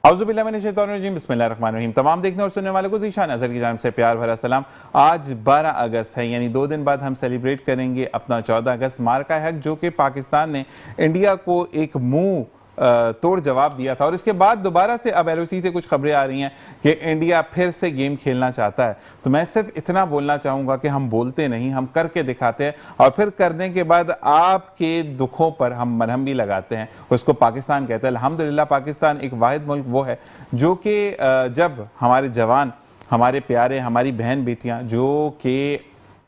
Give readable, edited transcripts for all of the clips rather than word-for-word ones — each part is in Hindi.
औज़ुबिल्लाहिमिनश्शैतानिर्रजीम बिस्मिल्लाहिर्रहमानिर्रहीम। तमाम देखने और सुनने वालों को ज़ीशान अज़हर की जानिब से प्यार भरा सलाम। आज 12 अगस्त है, यानी 2 दिन बाद हम सेलिब्रेट करेंगे अपना 14 अगस्त मार्का हक, जो कि पाकिस्तान ने इंडिया को एक मुंह तोड़ जवाब दिया था। और इसके बाद दोबारा से अब LOC से कुछ खबरें आ रही हैं कि इंडिया फिर से गेम खेलना चाहता है। तो मैं सिर्फ इतना बोलना चाहूँगा कि हम बोलते नहीं, हम करके दिखाते हैं, और फिर करने के बाद आपके दुखों पर हम मरहम भी लगाते हैं। उसको पाकिस्तान कहते हैं। अल्हम्दुलिल्लाह पाकिस्तान एक वाहिद मुल्क वो है जो कि जब हमारे जवान, हमारे प्यारे, हमारी बहन बेटियाँ जो कि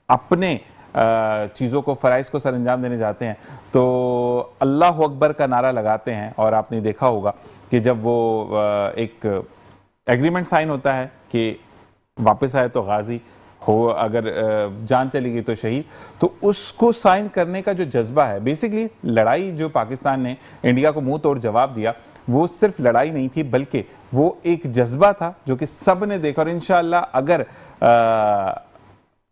अपने चीज़ों को, फ़राइज़ को सर अंजाम देने जाते हैं तो अल्लाह अकबर का नारा लगाते हैं। और आपने देखा होगा कि जब वो एक एग्रीमेंट साइन होता है कि वापस आए तो गाजी हो, अगर जान चली गई तो शहीद, तो उसको साइन करने का जो जज्बा है, बेसिकली लड़ाई जो पाकिस्तान ने इंडिया को मुंह तोड़ जवाब दिया, वो सिर्फ लड़ाई नहीं थी बल्कि वो एक जज्बा था जो कि सब ने देखा। और इंशाअल्लाह अगर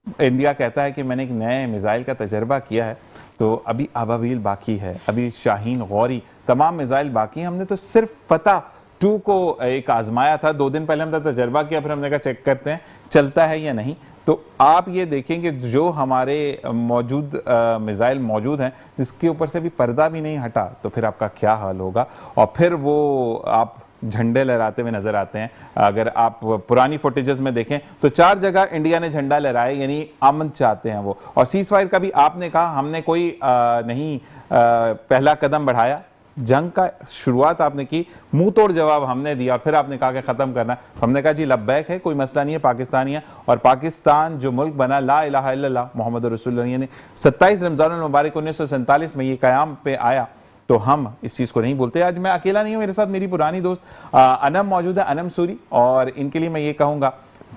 इंडिया कहता है कि मैंने एक नए मिसाइल का तजर्बा किया है, तो अभी अबाबील बाकी है, अभी शाहीन, गौरी, तमाम मिसाइल बाकी हैं। हमने तो सिर्फ फतह 2 को एक आजमाया था, 2 दिन पहले हमने तजर्बा किया, फिर हमने कहा चेक करते हैं चलता है या नहीं। तो आप ये देखेंगे जो हमारे मौजूद मिसाइल मौजूद हैं, जिसके ऊपर से भी पर्दा भी नहीं हटा, तो फिर आपका क्या हाल होगा। और फिर वो आप झंडे लहराते हुए नजर आते हैं। अगर आप पुरानी फुटेजेस में देखें तो 4 जगह इंडिया ने झंडा लहराया, यानी अमन चाहते हैं वो। और सीज फायर का भी आपने कहा हमने कोई नहीं पहला कदम बढ़ाया, जंग का शुरुआत आपने की, मुंह तोड़ जवाब हमने दिया, फिर आपने कहा कि खत्म करना। हमने कहा जी लब्बैक है, कोई मसला नहीं है, पाकिस्तानी है। और पाकिस्तान जो मुल्क बना, ला इलाहा इल्लल्लाह मुहम्मद रसूलुल्लाह, यानी 27 रमजानुल मुबारक 1947 में ये कयाम पे आया, तो हम इस चीज़ को नहीं बोलते। आज मैं अकेला नहीं हूँ, मेरे साथ मेरी पुरानी दोस्त अनम मौजूद है, अनम सूरी। और इनके लिए मैं ये कहूँगा,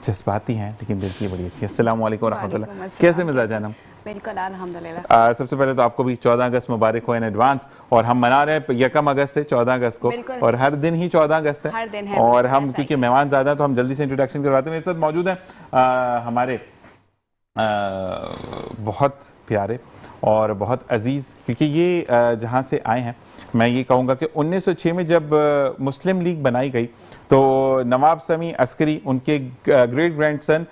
जज्बाती हैं लेकिन दिल की बड़ी अच्छी है। अस्सलाम वालेकुम रहमतुल्लाह। कैसे मिजाज है अनम? बिल्कुल अल्हम्दुलिल्लाह। सबसे पहले तो आपको भी 14 अगस्त मुबारक हो इन एडवांस। और हम मना रहे हैं 1 अगस्त से 14 अगस्त को, और हर दिन ही 14 अगस्त है, हर दिन है। और हम क्योंकि मेहमान ज़्यादा हैं तो हम जल्दी से इंट्रोडक्शन करवाते हैं। मेरे साथ मौजूद हैं हमारे बहुत प्यारे और बहुत अजीज़, क्योंकि ये जहाँ से आए हैं, मैं ये कहूँगा कि 1906 में जब मुस्लिम लीग बनाई गई तो नवाब समी अस्करी, उनके ग्रेट ग्रैंडसन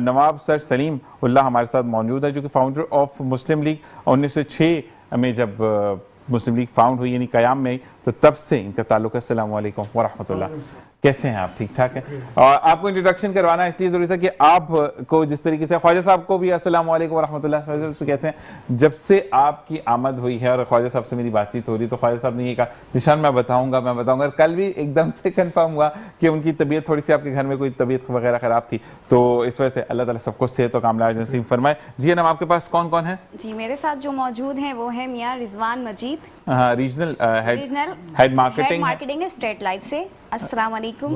नवाब सर सलीम उल्लाह हमारे साथ मौजूद है, जो कि फाउंडर ऑफ मुस्लिम लीग 1906 में जब मुस्लिम लीग फाउंड हुई, यानी क़याम में आई, तो तब से इनका ताल्लुक़। अस्सलाम वालेकुम व रहमतुल्लाह। कैसे हैं आप? ठीक ठाक हैं? और आपको इंट्रोडक्शन करवाना इसलिए जरूरी था कि आपको जिस तरीके से, ख्वाजा साहब को भी अस्सलाम वालेकुम व रहमतुल्लाह से कहते हैं। जब से आपकी आमद हुई है और ख्वाजा साहब से मेरी बातचीत हो रही, तो ख्वाजा साहब ने ये कहा निशान मैं बताऊंगा। कल भी एकदम से कंफर्म हुआ कि उनकी तबीयत थोड़ी सी, आपके घर में कोई तबीयत वगैरह खराब थी, तो इस वजह से अल्लाह ताला सबको सेहत और कामयाबी नसीब फरमाए। जी नाम आपके पास कौन कौन है? जी मेरे साथ जो मौजूद हैं वो है Miyan Rizwan Majeed, regional head marketing State Life से। अस्सलाम वालेकुम।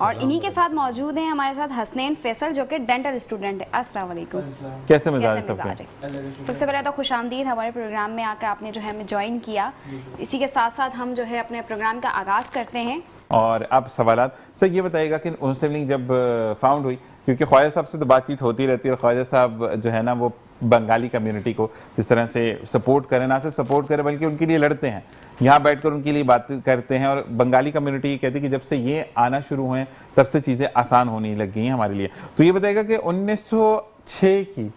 और इन्हीं के साथ मौजूद हैं हमारे साथ हसनैन फैसल, जो कि डेंटल स्टूडेंट है। अस्सलाम वालेकुम। कैसे मिजाज है सबके? सबसे पहले तो खुशामदीद हमारे प्रोग्राम में आकर आपने जो है हमें ज्वाइन किया। इसी के साथ साथ हम जो है अपने प्रोग्राम का आगाज़ करते हैं। और अब सवालात सर, ये बताइएगा कि मुस्लिम लीग जब फाउंड हुई, क्योंकि ख्वाजा साहब से तो बातचीत होती रहती है, और ख्वाजा साहब जो है ना वो बंगाली कम्युनिटी को जिस तरह से सपोर्ट करें, ना सिर्फ सपोर्ट करें बल्कि उनके लिए लड़ते हैं, यहाँ बैठकर उनके लिए बात करते हैं। और बंगाली कम्युनिटी ये कहती है कि जब से ये आना शुरू हुए तब से चीज़ें आसान होने लग गई हैं हमारे लिए। तो ये बताएगा कि 1906 की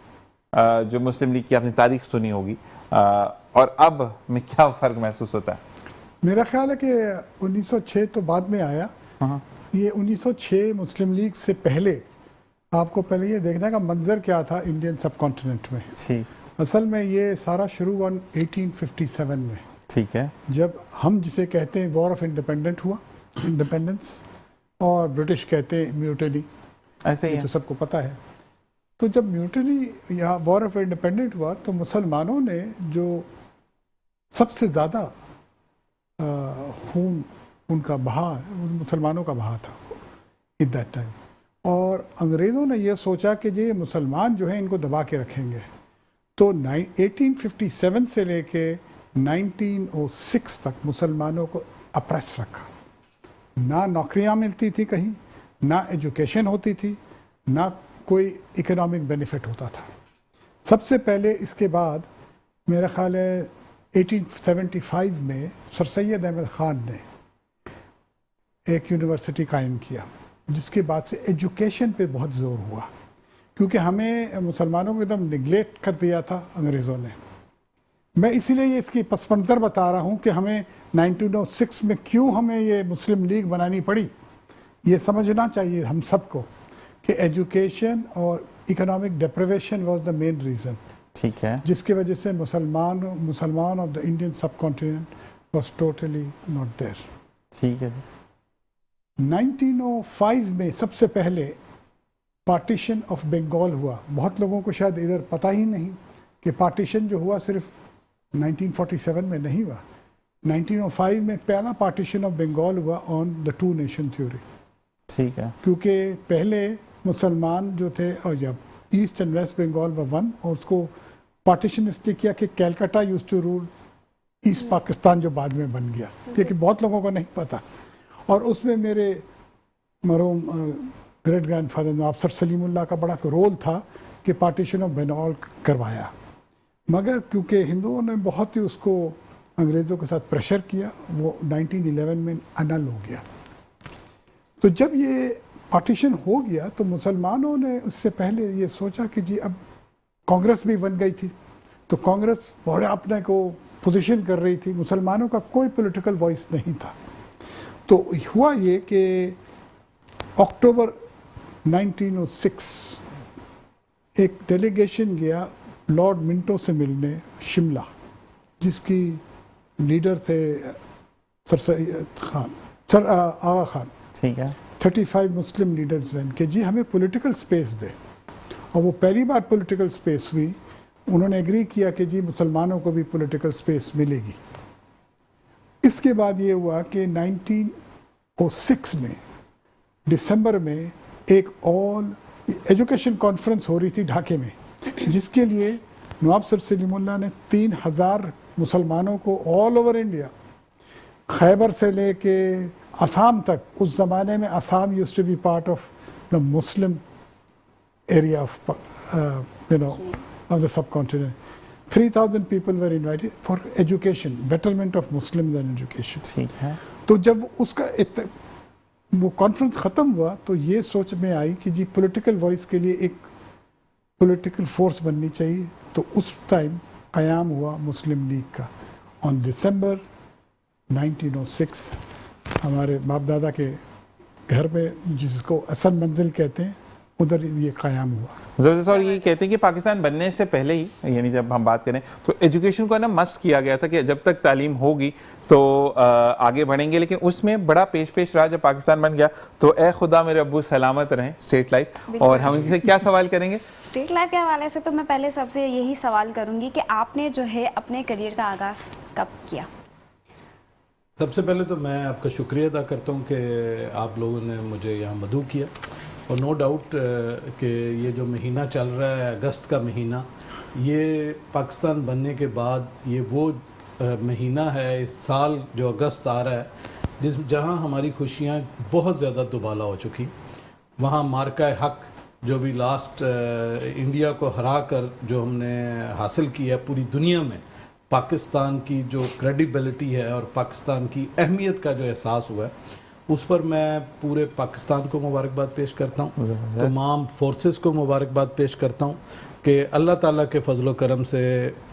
जो मुस्लिम लीग की आपने तारीख सुनी होगी, और अब में क्या फ़र्क महसूस होता है? मेरा ख्याल है कि 1906 तो बाद में आया। ये 1906 मुस्लिम लीग से पहले आपको पहले ये देखने का मंजर क्या था इंडियन सब कॉन्टिनेंट में। ठीक। असल में ये सारा शुरू हुआ 1857 में। ठीक है। जब हम जिसे कहते हैं वॉर ऑफ इंडिपेंडेंस, और ब्रिटिश कहते हैं म्यूटनी, ऐसे ही तो सबको पता है। तो जब म्यूटनी या वॉर ऑफ इंडिपेंडेंट हुआ तो मुसलमानों ने जो सबसे ज़्यादा खून उनका बहा, मुसलमानों का बहा था इन दैट टाइम। और अंग्रेज़ों ने यह सोचा कि ये मुसलमान जो हैं इनको दबा के रखेंगे, तो 1857 से लेके 1906 तक मुसलमानों को अप्रेस रखा। ना नौकरियां मिलती थी कहीं, ना एजुकेशन होती थी, ना कोई इकोनॉमिक बेनिफिट होता था। सबसे पहले इसके बाद मेरा ख्याल है 1875 में सर सैयद अहमद ख़ान ने एक यूनिवर्सिटी कायम किया, जिसके बाद से एजुकेशन पे बहुत ज़ोर हुआ, क्योंकि हमें मुसलमानों को एकदम निगलेक्ट कर दिया था अंग्रेज़ों ने। मैं इसीलिए ये इसकी पस मंज़र बता रहा हूँ कि हमें 1906 में क्यों हमें ये मुस्लिम लीग बनानी पड़ी। ये समझना चाहिए हम सबको कि एजुकेशन और economic deprivation was the main reason, ठीक है, जिसकी वजह से मुसलमान of the Indian subcontinent was totally not there. ठीक है। 1905 में सबसे पहले पार्टीशन ऑफ बंगाल हुआ। बहुत लोगों को शायद इधर पता ही नहीं कि पार्टीशन जो हुआ सिर्फ 1947 में नहीं हुआ। 1905 में पहला पार्टीशन ऑफ बंगाल हुआ on the two nation theory. ठीक है। क्योंकि पहले मुसलमान जो थे और जब ईस्ट एंड वेस्ट बंगाल व वन, और उसको पार्टीशन इसलिए किया कि Calcutta use to rule east Pakistan, जो बाद में बन गया, लेकिन बहुत लोगों को नहीं पता। और उसमें मेरे मरहूम ग्रेट ग्रैंडफादर नवाब सर सलीमुल्लाह का बड़ा रोल था कि पार्टीशन ऑफ बंगाल करवाया, मगर क्योंकि हिंदुओं ने बहुत ही उसको अंग्रेज़ों के साथ प्रेशर किया, वो 1911 में अनल हो गया। तो जब ये पार्टीशन हो गया तो मुसलमानों ने उससे पहले ये सोचा कि जी अब कांग्रेस भी बन गई थी, तो कांग्रेस बड़े अपने को पोजीशन कर रही थी, मुसलमानों का कोई पॉलिटिकल वॉइस नहीं था। तो हुआ ये कि अक्टूबर 1906 एक डेलीगेशन गया लॉर्ड मिंटो से मिलने शिमला, जिसकी लीडर थे सर आगा खान। ठीक है। 35 मुस्लिम लीडर्स वेन के जी हमें पॉलिटिकल स्पेस दे, और वो पहली बार पॉलिटिकल स्पेस हुई। उन्होंने एग्री किया कि जी मुसलमानों को भी पॉलिटिकल स्पेस मिलेगी। इसके बाद ये हुआ कि 1906 में दिसंबर में एक ऑल एजुकेशन कॉन्फ्रेंस हो रही थी ढाके में, जिसके लिए नवाब सर सलीमुल्लाह ने 3000 मुसलमानों को ऑल ओवर इंडिया, खैबर से लेके असम तक, उस ज़माने में Assam used to be part of the Muslim area of of the subcontinent, 3000 people were invited for education, betterment of Muslim and education. ठीक है। तो जब उसका वो कॉन्फ्रेंस ख़त्म हुआ तो ये सोच में आई कि जी पॉलिटिकल वॉइस के लिए एक पॉलिटिकल फोर्स बननी चाहिए। तो उस टाइम क़याम हुआ मुस्लिम लीग का ऑन दिसंबर 1906 हमारे बाप दादा के घर में, जिसको असन मंजिल कहते हैं, उधर ये क़याम हुआ। ज़बरदस्त। और ये कहते हैं कि पाकिस्तान बनने से पहले ही, यानी जब हम बात करें तो एजुकेशन को ना मस्ट किया गया था कि जब तक तालीम होगी तो आगे बढ़ेंगे, लेकिन उसमें बड़ा पेश रहा जब पाकिस्तान बन गया। तो ए खुदा मेरे अब्बू सलामत रहें स्टेट लाइफ। और हम इनसे क्या सवाल करेंगे स्टेट लाइफ के हवाले से? तो मैं पहले सबसे यही सवाल करूंगी कि आपने जो है अपने करियर का आगाज़ कब किया? सबसे पहले तो मैं आपका शुक्रिया अदा करता हूँ कि आप लोगों ने मुझे यहाँ मदऊ किया, और नो डाउट कि ये जो महीना चल रहा है, अगस्त का महीना, ये पाकिस्तान बनने के बाद ये वो महीना है इस साल जो अगस्त आ रहा है जहाँ हमारी खुशियाँ बहुत ज़्यादा दुबाला हो चुकी। वहाँ मार्का हक जो भी लास्ट इंडिया को हरा कर जो हमने हासिल किया पूरी दुनिया में, पाकिस्तान की जो क्रेडिबिलिटी है और पाकिस्तान की अहमियत का जो एहसास हुआ है, उस पर मैं पूरे पाकिस्तान को मुबारकबाद पेश करता हूँ, तमाम फोर्सेस को मुबारकबाद पेश करता हूँ कि अल्लाह ताला के फजल करम से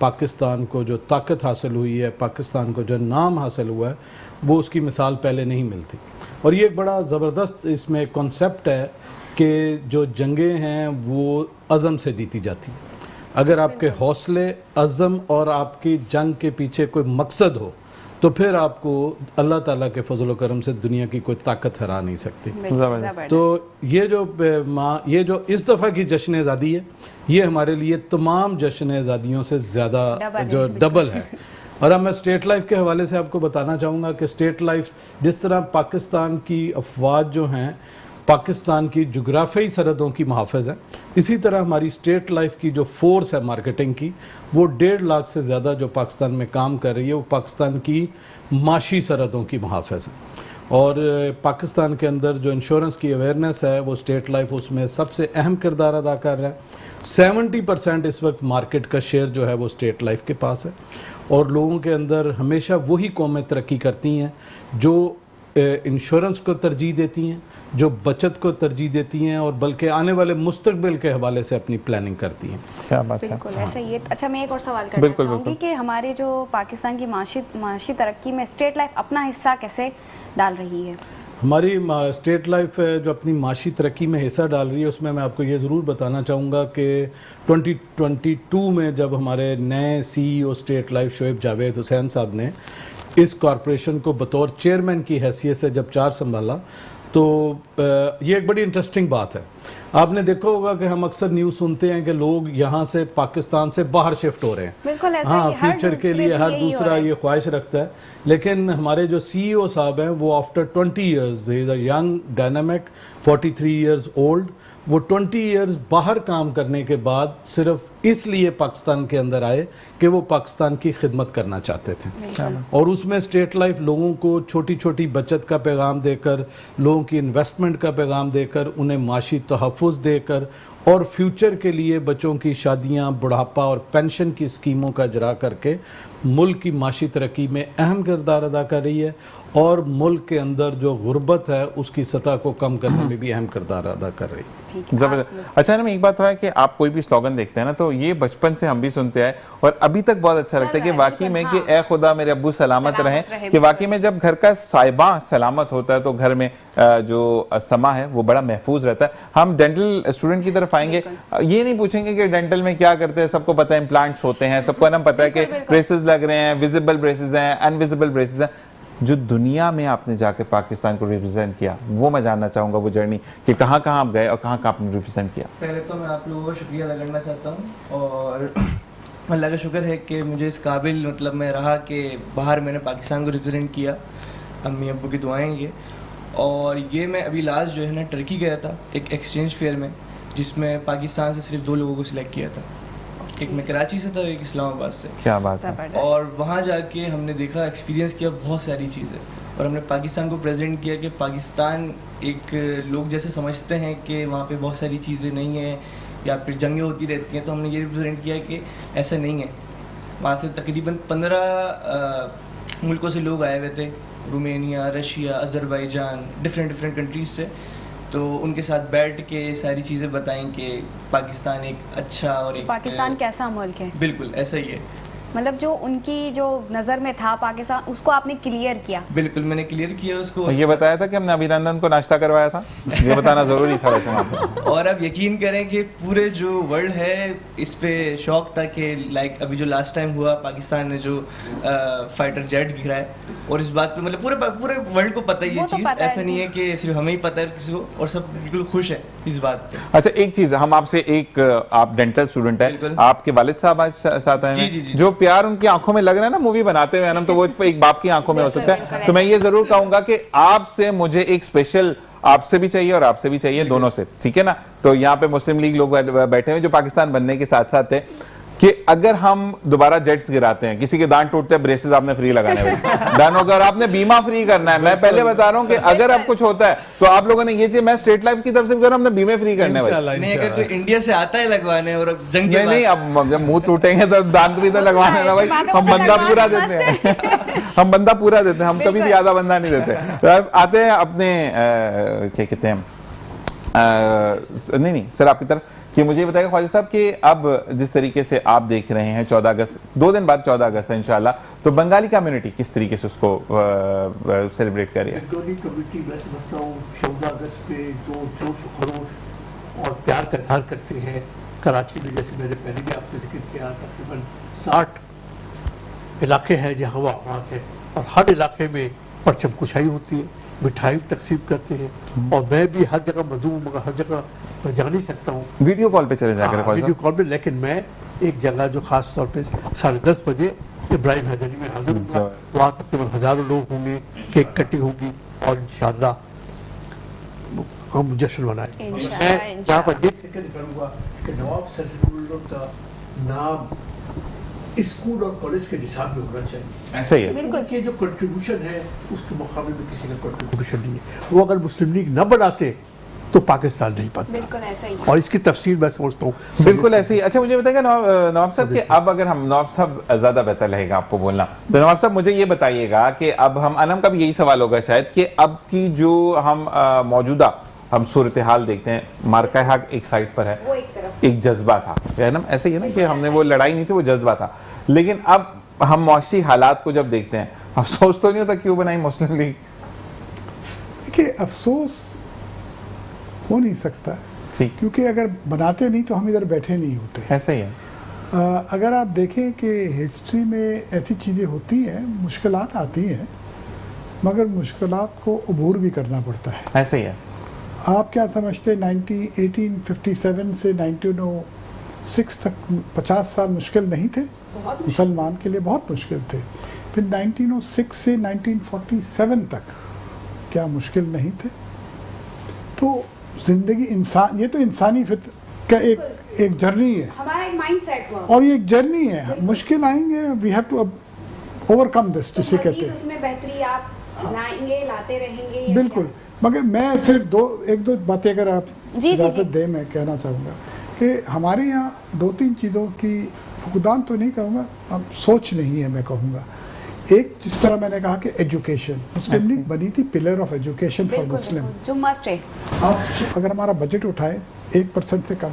पाकिस्तान को जो ताकत हासिल हुई है, पाकिस्तान को जो नाम हासिल हुआ है, वो उसकी मिसाल पहले नहीं मिलती। और ये एक बड़ा ज़बरदस्त इसमें कॉन्सेप्ट है कि जो जंगें हैं वो अज़म से जीती जाती हैं। अगर आपके हौसले, अज़म और आपकी जंग के पीछे कोई मकसद हो तो फिर आपको अल्लाह ताला के फजल करम से दुनिया की कोई ताकत हरा नहीं सकती। तो ये जो इस दफ़ा की जश्न आज़ादी है, ये हमारे लिए तमाम जश्न आज़ादियों से ज़्यादा जो डबल है। और अब मैं स्टेट लाइफ के हवाले से आपको बताना चाहूँगा कि स्टेट लाइफ जिस तरह पाकिस्तान की अफवाज जो हैं पाकिस्तान की जोग्राफियाई सरहदों की मुहाफ़िज़ हैं, इसी तरह हमारी स्टेट लाइफ की जो फोर्स है मार्केटिंग की, वो 1.5 लाख से ज़्यादा जो पाकिस्तान में काम कर रही है, वो पाकिस्तान की माशी सरहदों की मुहाफ़िज़ है। और पाकिस्तान के अंदर जो इंश्योरेंस की अवेयरनेस है वो स्टेट लाइफ उसमें सबसे अहम किरदार अदा कर रहा है। 70% इस वक्त मार्केट का शेयर जो है वो स्टेट लाइफ के पास है। और लोगों के अंदर हमेशा वही कौमें तरक्की करती हैं जो इंश्योरेंस को तरजीह देती हैं, जो बचत को तरजीह देती हैं, और बल्कि आने वाले मुस्तकबिल के हवाले से अपनी प्लानिंग करती हैं। क्या बात है। बिल्कुल ऐसा ही है। अच्छा, मैं एक और सवाल करना बिल्कुल, चाहूँगी बिल्कुल। कि हमारे जो पाकिस्तान की माशी तरक्की में स्टेट लाइफ अपना हिस्सा कैसे डाल रही है? हमारी स्टेट लाइफ जो अपनी माशी तरक्की में हिस्सा डाल रही है, उसमें मैं आपको ये ज़रूर बताना चाहूँगा कि 2022 में जब हमारे नए CEO state life Shoaib Javed Hussain साहब ने इस कॉरपोरेशन को बतौर चेयरमैन की हैसियत से जब चार्ज संभाला, तो ये एक बड़ी इंटरेस्टिंग बात है। आपने देखा होगा कि हम अक्सर न्यूज़ सुनते हैं कि लोग यहाँ से पाकिस्तान से बाहर शिफ्ट हो रहे हैं। बिल्कुल ऐसा हाँ, ही, हर फ्यूचर के दूसरे लिए भी हर यही हो दूसरा रहा है। ये ख्वाहिश रखता है, लेकिन हमारे जो CEO साहब हैं वो after 20 years, he is a young dynamic 43 years old, वो 20 ईयर्स बाहर काम करने के बाद सिर्फ इसलिए पाकिस्तान के अंदर आए कि वो पाकिस्तान की खिदमत करना चाहते थे। और उसमें स्टेट लाइफ लोगों को छोटी छोटी बचत का पैगाम देकर, लोगों की इन्वेस्टमेंट का पैगाम देकर, उन्हें माशी तहफ़्फ़ुज़ देकर और फ्यूचर के लिए बच्चों की शादियां, बुढ़ापा और पेंशन की स्कीमों का इजरा करके मुल्क की माशी तरक्की में अहम किरदार अदा कर रही है, और मुल्क के अंदर जो गुर्बत है उसकी सतह को कम करने में भी अहम किरदार अदा कर रही है। ठीक है, जबरदस्त। अच्छा ना, एक बात है कि आप कोई भी स्लोगन देखते हैं ना, तो ये बचपन से हम भी सुनते आए और अभी तक बहुत अच्छा लगता है कि रहा है, वाकई में बिल्कुल, कि ए खुदा मेरे अब्बू सलामत सलामत रहें, रहे, कि वाकई में जब घर का साहिबा सलामत होता है तो घर में जो समा है वो बड़ा महफूज रहता है। हम डेंटल स्टूडेंट की तरफ आएंगे, ये नहीं पूछेंगे कि डेंटल में क्या करते हैं, सबको पता है इम्प्लांट्स होते हैं, सबको ना पता है कि ब्रेसेस लग रहे हैं, विजिबल ब्रेसेस हैं, अनविजिबल ब्रेसेस हैं। जो दुनिया में आपने जाके पाकिस्तान को रिप्रेजेंट किया, वो मैं जानना चाहूँगा, वो जर्नी कि कहाँ कहाँ आप गए और कहाँ कहाँ आपने रिप्रेजेंट किया। पहले तो मैं आप लोगों का शुक्रिया अदा करना चाहता हूँ, और अल्लाह का शुक्र है कि मुझे इस काबिल मतलब मैं रहा कि बाहर मैंने पाकिस्तान को रिप्रेजेंट किया, अम्मी अब्बू की दुआएं ये। और ये मैं अभी लास्ट जो है ना टर्की गया था एक एक्सचेंज फेयर में, जिसमें पाकिस्तान से सिर्फ 2 लोगों को सिलेक्ट किया था, एक मैं कराची से था, एक इस्लामाबाद से। क्या बात है। जबरदस्त। और वहाँ जाके हमने देखा, एक्सपीरियंस किया बहुत सारी चीज़ें, और हमने पाकिस्तान को प्रेजेंट किया कि पाकिस्तान एक लोग जैसे समझते हैं कि वहाँ पे बहुत सारी चीज़ें नहीं हैं या फिर जंगें होती रहती हैं, तो हमने ये रिप्रेजेंट किया कि ऐसा नहीं है। वहाँ से तकरीबन 15 मुल्कों से लोग आए हुए थे, Romania, Russia, Azerbaijan, different countries से। तो उनके साथ बैठ के सारी चीज़ें बताएं कि पाकिस्तान एक अच्छा और एक पाकिस्तान कैसा मुल्क है, बिल्कुल ऐसा ही है। मतलब जो उनकी जो नज़र में था पाकिस्तान, उसको आपने क्लियर किया। बिल्कुल मैंने क्लियर किया उसको। ये बताया था कि हमने अभिनंदन को नाश्ता करवाया था, ये बताना जरूरी था वैसे वहाँ पे। और अब यकीन करें कि पूरे जो वर्ल्ड है इस पे शौक था कि लाइक अभी जो लास्ट टाइम हुआ, पाकिस्तान ने जो फाइटर जेट गिराया, और इस बात पे मतलब पूरे वर्ल्ड को पता है ये वो तो चीज़, पता है। ऐसा नहीं है कि सिर्फ हमें ही पता है किसी को, और सब बिल्कुल खुश है इस बात पे। अच्छा, एक चीज हम आपसे, एक आप डेंटल स्टूडेंट है, बिल्कुल। आपके वालिद साहब आज साथ आए हैं। जी, जी। जो प्यार उनकी आंखों में लग रहा है ना मूवी बनाते हुए, तो वो एक बाप की आंखों में हो सकता है। तो मैं ये जरूर कहूंगा कि आपसे मुझे एक स्पेशल, आपसे भी चाहिए और आपसे भी चाहिए, दोनों से, ठीक है ना। तो यहाँ पे मुस्लिम लीग लोग बैठे हुए जो पाकिस्तान बनने के साथ साथ थे, कि अगर हम दोबारा जेट्स गिराते हैं, किसी के दांत टूटते हैं, ब्रेसेस आपने फ्री लगाने हैं, दानों का, और आपने बीमा फ्री करना है। मैं पहले बता रहा हूँ कि अगर अब कुछ होता है तो आप लोगों ने ये चीज, मैं स्टेट लाइफ की तरफ से भी कर रहा हूं, हमने बीमे फ्री करने हैं भाई। नहीं, अगर कोई इंडिया से आता है लगवाने और जंग के नहीं, अब जब मुंह टूटेंगे तो दांत भी तो लगवाने ना भाई। हम बंदा पूरा देते हैं, हम बंदा पूरा देते हैं, हम कभी भी आधा बंदा नहीं देते। तो अब आते हैं अपने क्या कहते हैं, नहीं सर आपकी तरफ, कि मुझे ये बताइए ख्वाजा साहब कि अब जिस तरीके से आप देख रहे हैं 14 अगस्त, 2 दिन बाद 14 अगस्त है इंशाल्लाह, तो बंगाली कम्युनिटी किस तरीके से उसको सेलिब्रेट कर रही है? बंगाली कम्युनिटी मैं समझता हूँ 14 अगस्त पे जो जोश खरोश और प्यार का इजहार करते हैं, कराची में जैसे मैंने पहले भी आपसे जिक्र किया, तकरीबन 60 इलाके हैं जहाँ वो आबाद है, और हर इलाके में परचम कुशाई होती है, मिठाई तकसीम करते हैं, और मैं भी हर जगह मधु, मगर हर जगह मैं जा नहीं सकता हूँ वीडियो कॉल पे चले जाकर वीडियो कॉल में, लेकिन मैं एक जगह जो खास तौर पे 10:30 बजे इब्राहिम हैदरी में हाजिर हूँगा, वहाँ तकरीबन हज़ारों लोग होंगे, केक कटिंग होगी, और इंशाअल्लाह हम जश्न मनाएंगे। मैं यहाँ पर देख सकते करूँगा कि नवाब सैयद का नाम स्कूल और कॉलेज के निसाब में होना चाहिए। ऐसा ही है, बिल्कुल। उनके जो कंट्रीब्यूशन है उसके मुकाबले में किसी का कंट्रीब्यूशन नहीं है। वो अगर मुस्लिम लीग न बनाते तो पाकिस्तान नहीं बनता। बिल्कुल ऐसा ही है। और इसकी तफसील मैं समझता हूँ बिल्कुल ऐसे ही। अच्छा मुझे बताइएगा नवाब साहब कि अब अगर हम, नवाब साहब ज्यादा बेहतर रहेगा आपको बोलना, तो नवाब साहब मुझे ये बताइएगा कि अब हम, अनम का भी यही सवाल होगा शायद, कि अब की जो हम मौजूदा हम सूरत हाल देखते हैं, मार्का हक एक साइड पर है, वो एक तरफ एक जज्बा था, है ना, ऐसे ही है ना कि हमने वो लड़ाई नहीं थी, वो जज्बा था। लेकिन अब हम मौशी हालात को जब देखते हैं, अफसोस तो नहीं होता क्यों बनाई मुस्लिम लीग? देखिए, अफसोस हो नहीं सकता, ठीक, क्योंकि अगर बनाते नहीं तो हम इधर बैठे नहीं होते। ऐसा ही है। अगर आप देखें कि हिस्ट्री में ऐसी चीज़ें होती हैं, मुश्किलात आती हैं, मगर मुश्किलात को अबूर भी करना पड़ता है। ऐसे ही है। आप क्या समझते हैं 1857 से 1906 तक 50 साल मुश्किल नहीं थे? मुसलमान के लिए बहुत मुश्किल थे। फिर 1906 से 1947 तक क्या मुश्किल नहीं थे? तो ज़िंदगी इंसान, ये तो इंसानी फित्र का एक जर्नी है, हमारा एक माइंडसेट हुआ और ये एक जर्नी है। मुश्किल आएंगे, we have to overcome this, जिसे कहते हैं। उसमें बेहतरी आप लाएंगे, लाते रहेंगे। बिल्कुल। मगर मैं सिर्फ एक दो बातें अगर आप जी, इजाज़त दें, मैं कहना चाहूँगा कि हमारे यहाँ दो तीन चीज़ों की फुकदान तो नहीं कहूँगा, अब सोच नहीं है मैं कहूँगा। एक, जिस तरह मैंने कहा कि एजुकेशन, मुस्लिम लीग बनी थी pillar of education for Muslim. जो मस्ट है। आप अगर हमारा बजट उठाए 1% से कम,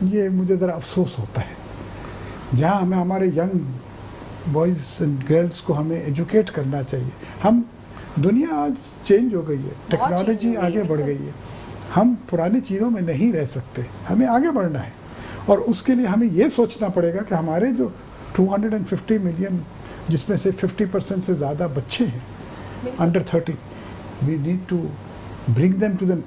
ये मुझे ज़रा अफसोस होता है। जहाँ हमें हमारे यंग बॉयज़ एंड गर्ल्स को हमें एजुकेट करना चाहिए। हम, दुनिया आज चेंज हो गई है, टेक्नोलॉजी आगे बढ़ गई है, हम पुरानी चीज़ों में नहीं रह सकते, हमें आगे बढ़ना है। और उसके लिए हमें ये सोचना पड़ेगा कि हमारे जो 250 मिलियन, जिसमें से 50% से ज़्यादा बच्चे हैं under 30, we need to bring them to the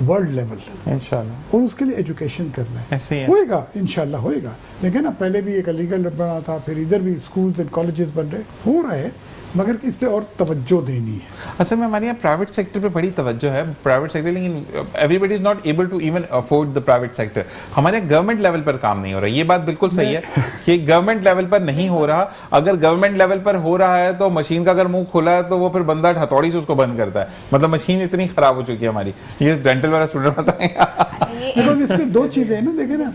world level, इंशाल्लाह। और उसके लिए एजुकेशन करना है। ऐसे ही है। होएगा, इंशाल्लाह होएगा। देखें ना, पहले भी एक अलीगढ़ बना था, फिर इधर भी स्कूल्स एंड कॉलेजेस बन रहे, हो रहा है, मगर इस पे और तवज्जो देनी है। असल में हमारे यहाँ प्राइवेट सेक्टर पे बड़ी तवज्जो है, प्राइवेट सेक्टर, लेकिन everybody is not able to even afford the private sector. हमारे गवर्नमेंट लेवल पर काम नहीं हो रहा, ये बात बिल्कुल सही है कि गवर्नमेंट लेवल पर नहीं हो रहा। अगर गवर्नमेंट लेवल पर हो रहा है तो मशीन का अगर मुंह खुला है तो वो फिर बंदा हथौड़ी से उसको बंद करता है। मतलब मशीन इतनी खराब हो चुकी है हमारी। ये डेंटल वाला स्टूडेंट बताएगा। बिकॉज इसमें दो चीज़ें हैं ना, देखें ना,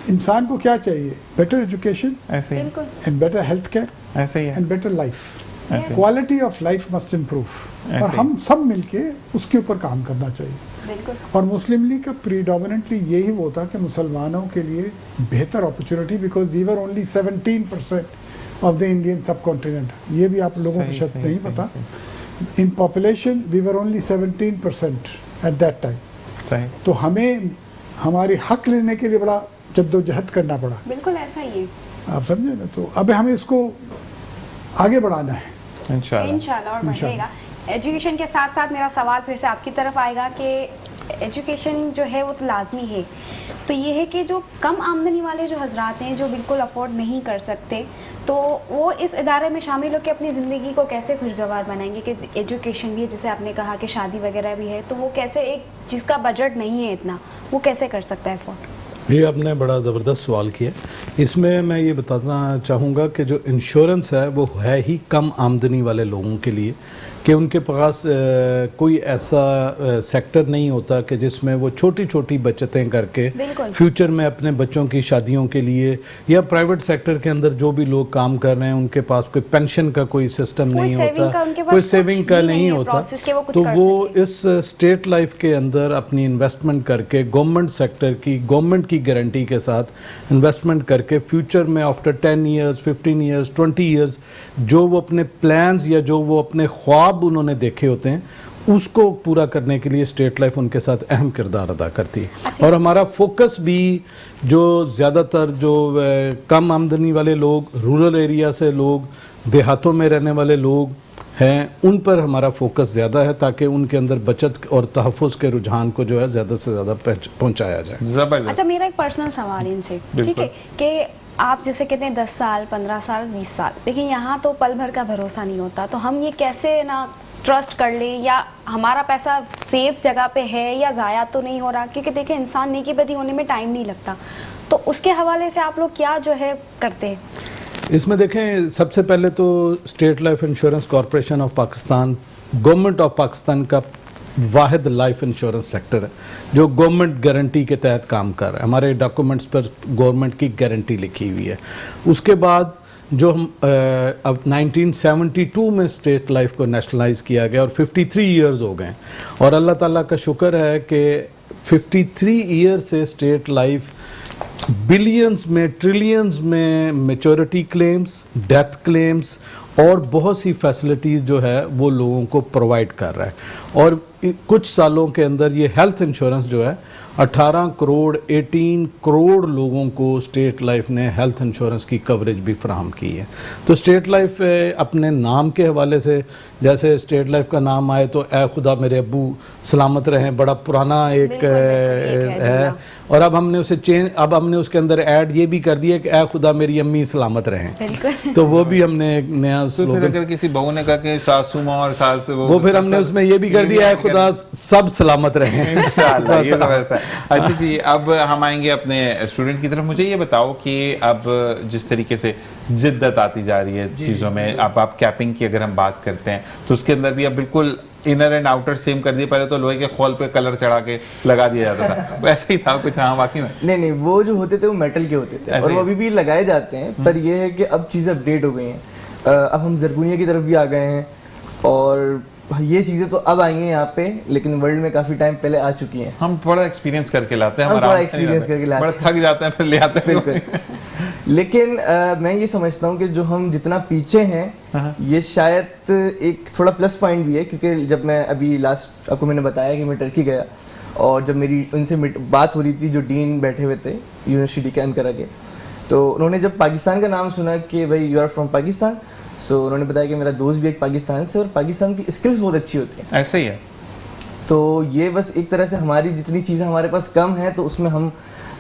इंसान को क्या चाहिए? बेटर एजुकेशन ऐसे ही, एंड बेटर हेल्थ केयर ऐसे ही है, एंड बेटर लाइफ। ऐसे। Quality of life must improve, और ऐसे। हम सब मिलके उसके ऊपर काम करना चाहिए। बिल्कुल। और मुस्लिम लीग का प्रीडोमिनेंटली यही वो था कि मुसलमानों के लिए बेहतर opportunity, because we were only 17% of the Indian subcontinent. ये भी आप लोगों को सही, शायद सही, नहीं सही, पता। सही। In population we were only 17% at that time. सही। तो हमें हमारे हक लेने के लिए बड़ा जद्दोजहद करना पड़ा। बिल्कुल ऐसा ही है। आप समझे ना? तो अब हमें इसको आगे बढ़ाना है इंशाल्लाह, और बढ़ेगा। एजुकेशन के साथ साथ मेरा सवाल फिर से आपकी तरफ आएगा कि एजुकेशन जो है वो तो लाजमी है, तो ये है कि जो कम आमदनी वाले जो हजरात हैं, जो बिल्कुल अफोर्ड नहीं कर सकते, तो वो इस इदारे में शामिल होकर अपनी ज़िंदगी को कैसे खुशगवार बनाएंगे? कि एजुकेशन भी है, जैसे आपने कहा कि शादी वगैरह भी है, तो वो कैसे, एक जिसका बजट नहीं है इतना, वो कैसे कर सकता है अफोर्ड? ये आपने बड़ा ज़बरदस्त सवाल किया। इसमें मैं ये बताना चाहूँगा कि जो इंश्योरेंस है वो है ही कम आमदनी वाले लोगों के लिए, कि उनके पास कोई ऐसा सेक्टर नहीं होता कि जिसमें वो छोटी छोटी बचतें करके फ्यूचर में अपने बच्चों की शादियों के लिए, या प्राइवेट सेक्टर के अंदर जो भी लोग काम कर रहे हैं उनके पास कोई पेंशन का कोई सिस्टम नहीं होता, कोई सेविंग का नहीं होता, तो वो इस स्टेट लाइफ के अंदर अपनी इन्वेस्टमेंट करके गवर्नमेंट सेक्टर की, गवर्नमेंट की गारंटी के साथ इन्वेस्टमेंट करके फ्यूचर में आफ्टर 10 ईयर्स, 15 ईयर्स, 20 ईयर्स जो वो अपने प्लान्स या जो वो अपने ख्वाब उन्होंने देखे होते हैं, उसको पूरा करने के लिए स्टेट लाइफ उनके साथ अहम किरदार अदा करती है। और हमारा फोकस भी जो ज़्यादातर जो कम आमदनी वाले लोग, रूरल एरिया से लोग, देहातों में रहने वाले लोग हैं, उन पर हमारा फोकस ज़्यादा है, ताकि उनके अंदर बचत और तहफ़्फ़ुज़ के रुझान को जो है ज़्यादा से ज़्यादा पहुँचाया जाए। ज़बरदस्त। अच्छा, मेरा एक पर्सनल सवाल इनसे, ठीक है, कि आप जैसे कहते हैं 10 साल, 15 साल, 20 साल, देखिए यहाँ तो पल भर का भरोसा नहीं होता, तो हम ये कैसे ना ट्रस्ट कर लें, या हमारा पैसा सेफ जगह पे है या ज़ाया तो नहीं हो रहा? क्योंकि देखिए इंसान नेकी बदी होने में टाइम नहीं लगता, तो उसके हवाले से आप लोग क्या जो है करते हैं? इसमें देखें, सबसे पहले तो state life insurance corporation of Pakistan, government of Pakistan का वाहिद लाइफ इंश्योरेंस सेक्टर है जो गवर्नमेंट गारंटी के तहत काम कर रहा है। हमारे डॉक्यूमेंट्स पर गवर्नमेंट की गारंटी लिखी हुई है। उसके बाद जो हम अब 1972 में स्टेट लाइफ को नेशनलाइज किया गया और 53 इयर्स हो गए और अल्लाह ताला का शुक्र है कि 53 ईयर से स्टेट लाइफ बिलियंस में, ट्रिलियंस में मैच्योरिटी क्लेम्स, डेथ क्लेम्स और बहुत सी फैसिलिटीज़ जो है वो लोगों को प्रोवाइड कर रहा है। और कुछ सालों के अंदर ये हेल्थ इंश्योरेंस जो है 18 करोड़ 18 करोड़ लोगों को स्टेट लाइफ ने हेल्थ इंश्योरेंस की कवरेज भी फराहम की है। तो स्टेट लाइफ अपने नाम के हवाले से, जैसे स्टेट लाइफ का नाम आए तो ए खुदा मेरे अब्बू सलामत रहें, बड़ा पुराना एक है। और अब हमने उसे अब हमने उसके अंदर ऐड ये भी कर दिया कि ए खुदा मेरी अम्मी सलामत रहें। तो वो भी हमने एक नया फिर अगर किसी बहू ने कहा कि सासू माँ और सास वो फिर हमने उसमें ये भी कर दिया है खुदा सब सलामत रहें इंशाल्लाह। ये तो वैसा है। अच्छा जी, अब हम आएंगे अपने स्टूडेंट की तरफ। मुझे ये बताओ कि अब जिस तरीके से जिद्दत आती जा रही है चीज़ों में, अब आप कैपिंग की अगर हम बात करते हैं तो उसके अंदर भी अब बिल्कुल इनर एंड आउटर सेम कर दिए। पहले तो लोहे के खोल पे कलर चढ़ा के लगा दिया जाता था, वैसे ही था कुछ? हाँ, बाकी में नहीं, वो जो होते थे वो मेटल के होते थे और वो अभी भी लगाए जाते हैं, पर ये है कि अब चीज़ें अपडेट हो गई हैं। अब हम जरगुनिया की तरफ भी आ गए हैं और ये चीज़ें तो अब आई हैं यहाँ पे, लेकिन वर्ल्ड में काफ़ी टाइम पहले आ चुकी हैं। हम बड़ा एक्सपीरियंस करके लाते हैं, हम बड़ा एक्सपीरियंस करके लाते हैं, बड़ा थक जाते हैं फिर ले आते हैं। बिल्कुल। लेकिन मैं ये समझता हूँ कि जो हम जितना पीछे हैं ये शायद एक थोड़ा प्लस पॉइंट भी है, क्योंकि जब मैं अभी लास्ट आपको मैंने बताया कि मैं टर्की गया और जब मेरी उनसे बात हो रही थी, जो डीन बैठे हुए थे यूनिवर्सिटी के अनकरा के, तो उन्होंने जब पाकिस्तान का नाम सुना कि भाई यू आर फ्रॉम पाकिस्तान, सो उन्होंने बताया कि मेरा दोस्त भी एक पाकिस्तान से और पाकिस्तान की स्किल्स बहुत अच्छी होती हैं। ऐसे ही है। तो ये बस एक तरह से हमारी जितनी चीज़ें हमारे पास कम है तो उसमें हम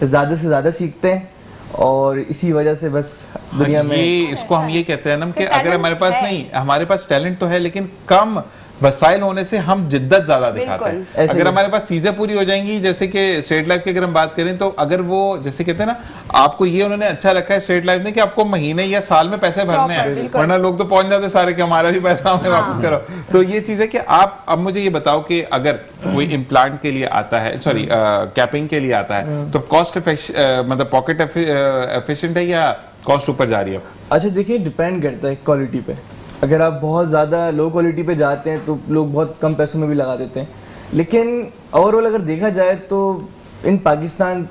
ज़्यादा से ज़्यादा सीखते हैं और इसी वजह से बस दुनिया में ये इसको हम ये कहते हैं ना कि तो अगर हमारे पास है। नहीं, हमारे पास टैलेंट तो है लेकिन कम वसाइल होने से हम जिद्दत ज्यादा दिखाते हैं। ऐसे अगर ही। हमारे पास चीजें पूरी हो जाएंगी, जैसे कि स्टेट लाइफ की अगर हम बात करें तो अगर वो जैसे कहते हैं ना, आपको ये उन्होंने अच्छा रखा है स्टेट लाइफ ने कि आपको महीने या साल में पैसे भरने हैं, बिल्कुल। वरना लोग तो पहुंच जाते सारे कि हमारा भी पैसा हमें वापस करो। तो ये चीज है कि आप अब मुझे ये बताओ कि अगर कोई इम्प्लांट के लिए आता है, सॉरी कैपिंग के लिए आता है, तो कॉस्ट मतलब पॉकेट एफिशिएंट है या कॉस्ट ऊपर जा रही है? अच्छा देखिए, डिपेंड करता है क्वालिटी पे। अगर आप बहुत ज़्यादा लो क्वालिटी पे जाते हैं तो लोग बहुत कम पैसों में भी लगा देते हैं, लेकिन ओवरऑल अगर देखा जाए तो इन पाकिस्तान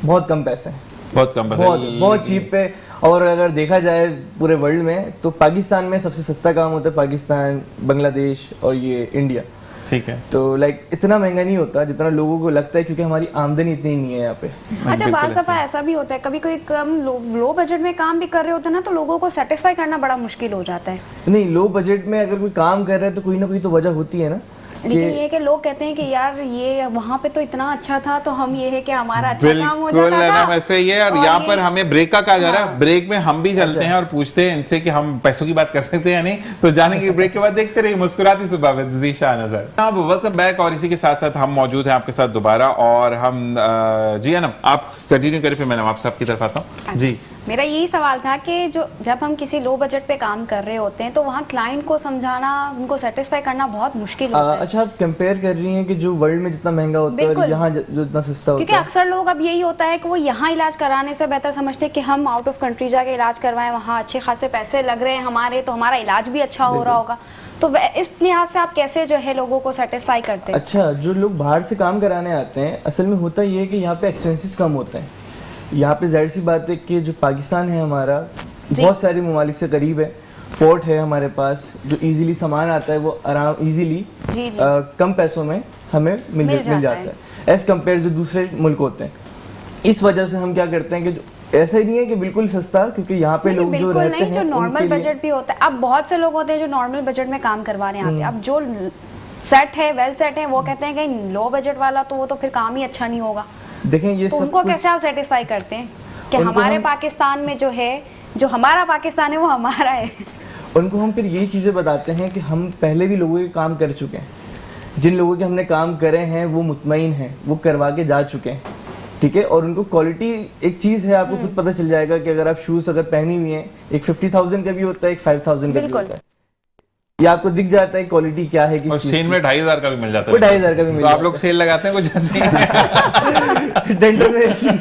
बहुत कम पैसे हैं, बहुत कम पैसे, बहुत चीप पे। और अगर देखा जाए पूरे वर्ल्ड में तो पाकिस्तान में सबसे सस्ता काम होता है, पाकिस्तान, बांग्लादेश और ये इंडिया। ठीक है। तो लाइक इतना महंगा नहीं होता जितना लोगों को लगता है, क्योंकि हमारी आमदनी इतनी नहीं है यहाँ पे। अच्छा, बाज़ दफ़ा ऐसा भी होता है, कभी कोई कम लो बजट में काम भी कर रहे होते हैं ना, तो लोगों को सेटिस्फाई करना बड़ा मुश्किल हो जाता है। नहीं, लो बजट में अगर कोई काम कर रहा है तो कोई ना कोई तो वजह होती है ना। लेकिन ये कि लोग कहते हैं कि यार ये वहाँ पे तो इतना अच्छा था, तो हम ये है कि हमारा अच्छा काम हो जाता था। बिल्कुल वैसे ही है। और यहाँ पर हमें ब्रेक का कहा जा रहा है, ब्रेक में हम भी चलते हैं और पूछते हैं इनसे कि हम पैसों की बात कर सकते हैं या नहीं। तो जाने की ब्रेक के बाद देखते रहिए मुस्कुराती सुबह विद ज़ीशा नज़र। अब वेलकम बैक, और इसी के साथ साथ हम मौजूद हैं आपके साथ दोबारा। और हम जी अनम, आप कंटिन्यू करें, फिर मैं नवाब साहब की तरफ आता हूँ। जी, मेरा यही सवाल था कि जब हम किसी लो बजट पे काम कर रहे होते हैं तो वहाँ क्लाइंट को समझाना, उनको सेटिस्फाई करना बहुत मुश्किल होता है। अच्छा, आप कंपेयर कर रही हैं कि जो वर्ल्ड में जितना महंगा होता है और यहाँ जो इतना सस्ता होता क्योंकि है। अक्सर लोग अब यही होता है कि वो यहाँ इलाज कराने से बेहतर समझते हैं कि हम आउट ऑफ कंट्री जाके इलाज करवाएं, वहाँ अच्छे खासे पैसे लग रहे हैं हमारे, तो हमारा इलाज भी अच्छा हो रहा होगा। तो इस लिहाज से आप कैसे जो है लोगों को सेटिस्फाई करते हैं? अच्छा, जो लोग बाहर से काम कराने आते हैं, असल में होता ये है कि यहाँ पे एक्सपेंसेस कम होते हैं। यहाँ पे जाहिर सी बात है कि जो पाकिस्तान है हमारा बहुत सारे ममालिक से करीब है, पोर्ट है हमारे पास, जो इजीली सामान आता है वो आराम इजीली कम पैसों में हमें मिल जाता है एज कम्पेयर जो दूसरे मुल्क होते हैं। इस वजह से हम क्या करते हैं कि जो ऐसा ही नहीं है कि बिल्कुल सस्ता, क्योंकि यहाँ पे लोग जो रहते हैं जो नॉर्मल बजट भी होता है। अब बहुत से लोग होते हैं जो नॉर्मल बजट में काम करवाने आते हैं। अब जो सेट है, वेल सेट है, वो कहते हैं कि लो बजट वाला तो वो तो फिर काम ही अच्छा नहीं होगा। देखें ये तो सब उनको कैसे आप सेटिस्फाई करते हैं कि हमारे पाकिस्तान में जो है, जो हमारा पाकिस्तान है वो हमारा है? उनको हम फिर यही चीज़ें बताते हैं कि हम पहले भी लोगों के काम कर चुके हैं, जिन लोगों के हमने काम करे हैं वो मुतमईन हैं, वो करवा के जा चुके हैं, ठीक है। और उनको क्वालिटी एक चीज़ है, आपको खुद पता चल जाएगा कि अगर आप शूज़ अगर पहनी हुई हैं, एक 50,000 का भी होता है, एक 5,000 का भी होता है। ये आपको दिख जाता है क्वालिटी क्या है और किस सेल में 2,500 का भी मिल जाता वो है। 2,500 का भी मिल तो आप जाता लोग है। सेल लगाते हैं कुछ ऐसे डेंटल में सेल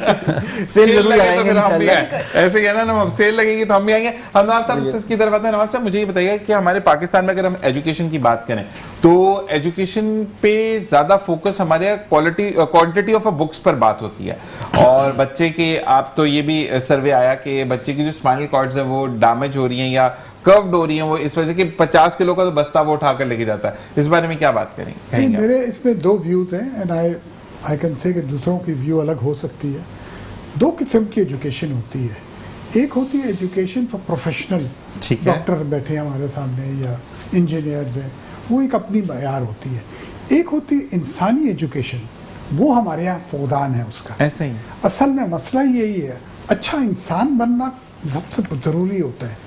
सेल जरूर लगे तो लगाएंगे फिर हम भी इंशाल्लाह। आए। ऐसे ही है ना, अब सेल लगेगी तो हम भी आएंगे। हम नवाब साहब इसकी तरफ आते हैं। नवाब साहब मुझे ये बताइए कि हमारे पाकिस्तान में अगर हम एजुकेशन की बात करें तो एजुकेशन पे ज्यादा फोकस हमारे यहाँ क्वांटिटी ऑफ बुक्स पर बात होती है, और बच्चे के आप तो ये भी सर्वे आया कि बच्चे की जो स्पाइनल कॉर्ड्स है वो डैमेज हो रही हैं या कर्व्ड हो रही हैं, वो इस वजह कि 50 किलो का तो बस्ता वो उठाकर लेके जाता है। इस बारे में क्या बात करेंगे? मेरे इसमें दो व्यूज़ हैं एंड आई कैन से कि दूसरों की व्यू अलग हो सकती है। दो किस्म की एजुकेशन होती है। एक होती है एजुकेशन फॉर प्रोफेशनल, ठीक है। डॉक्टर बैठे हैं हमारे सामने या इंजीनियर्स हैं, वो एक अपनी मयार होती है। एक होती है इंसानी एजुकेशन, वो हमारे यहाँ फौदान है उसका। ऐसा ही असल में मसला यही है, अच्छा इंसान बनना सबसे ज़रूरी होता है।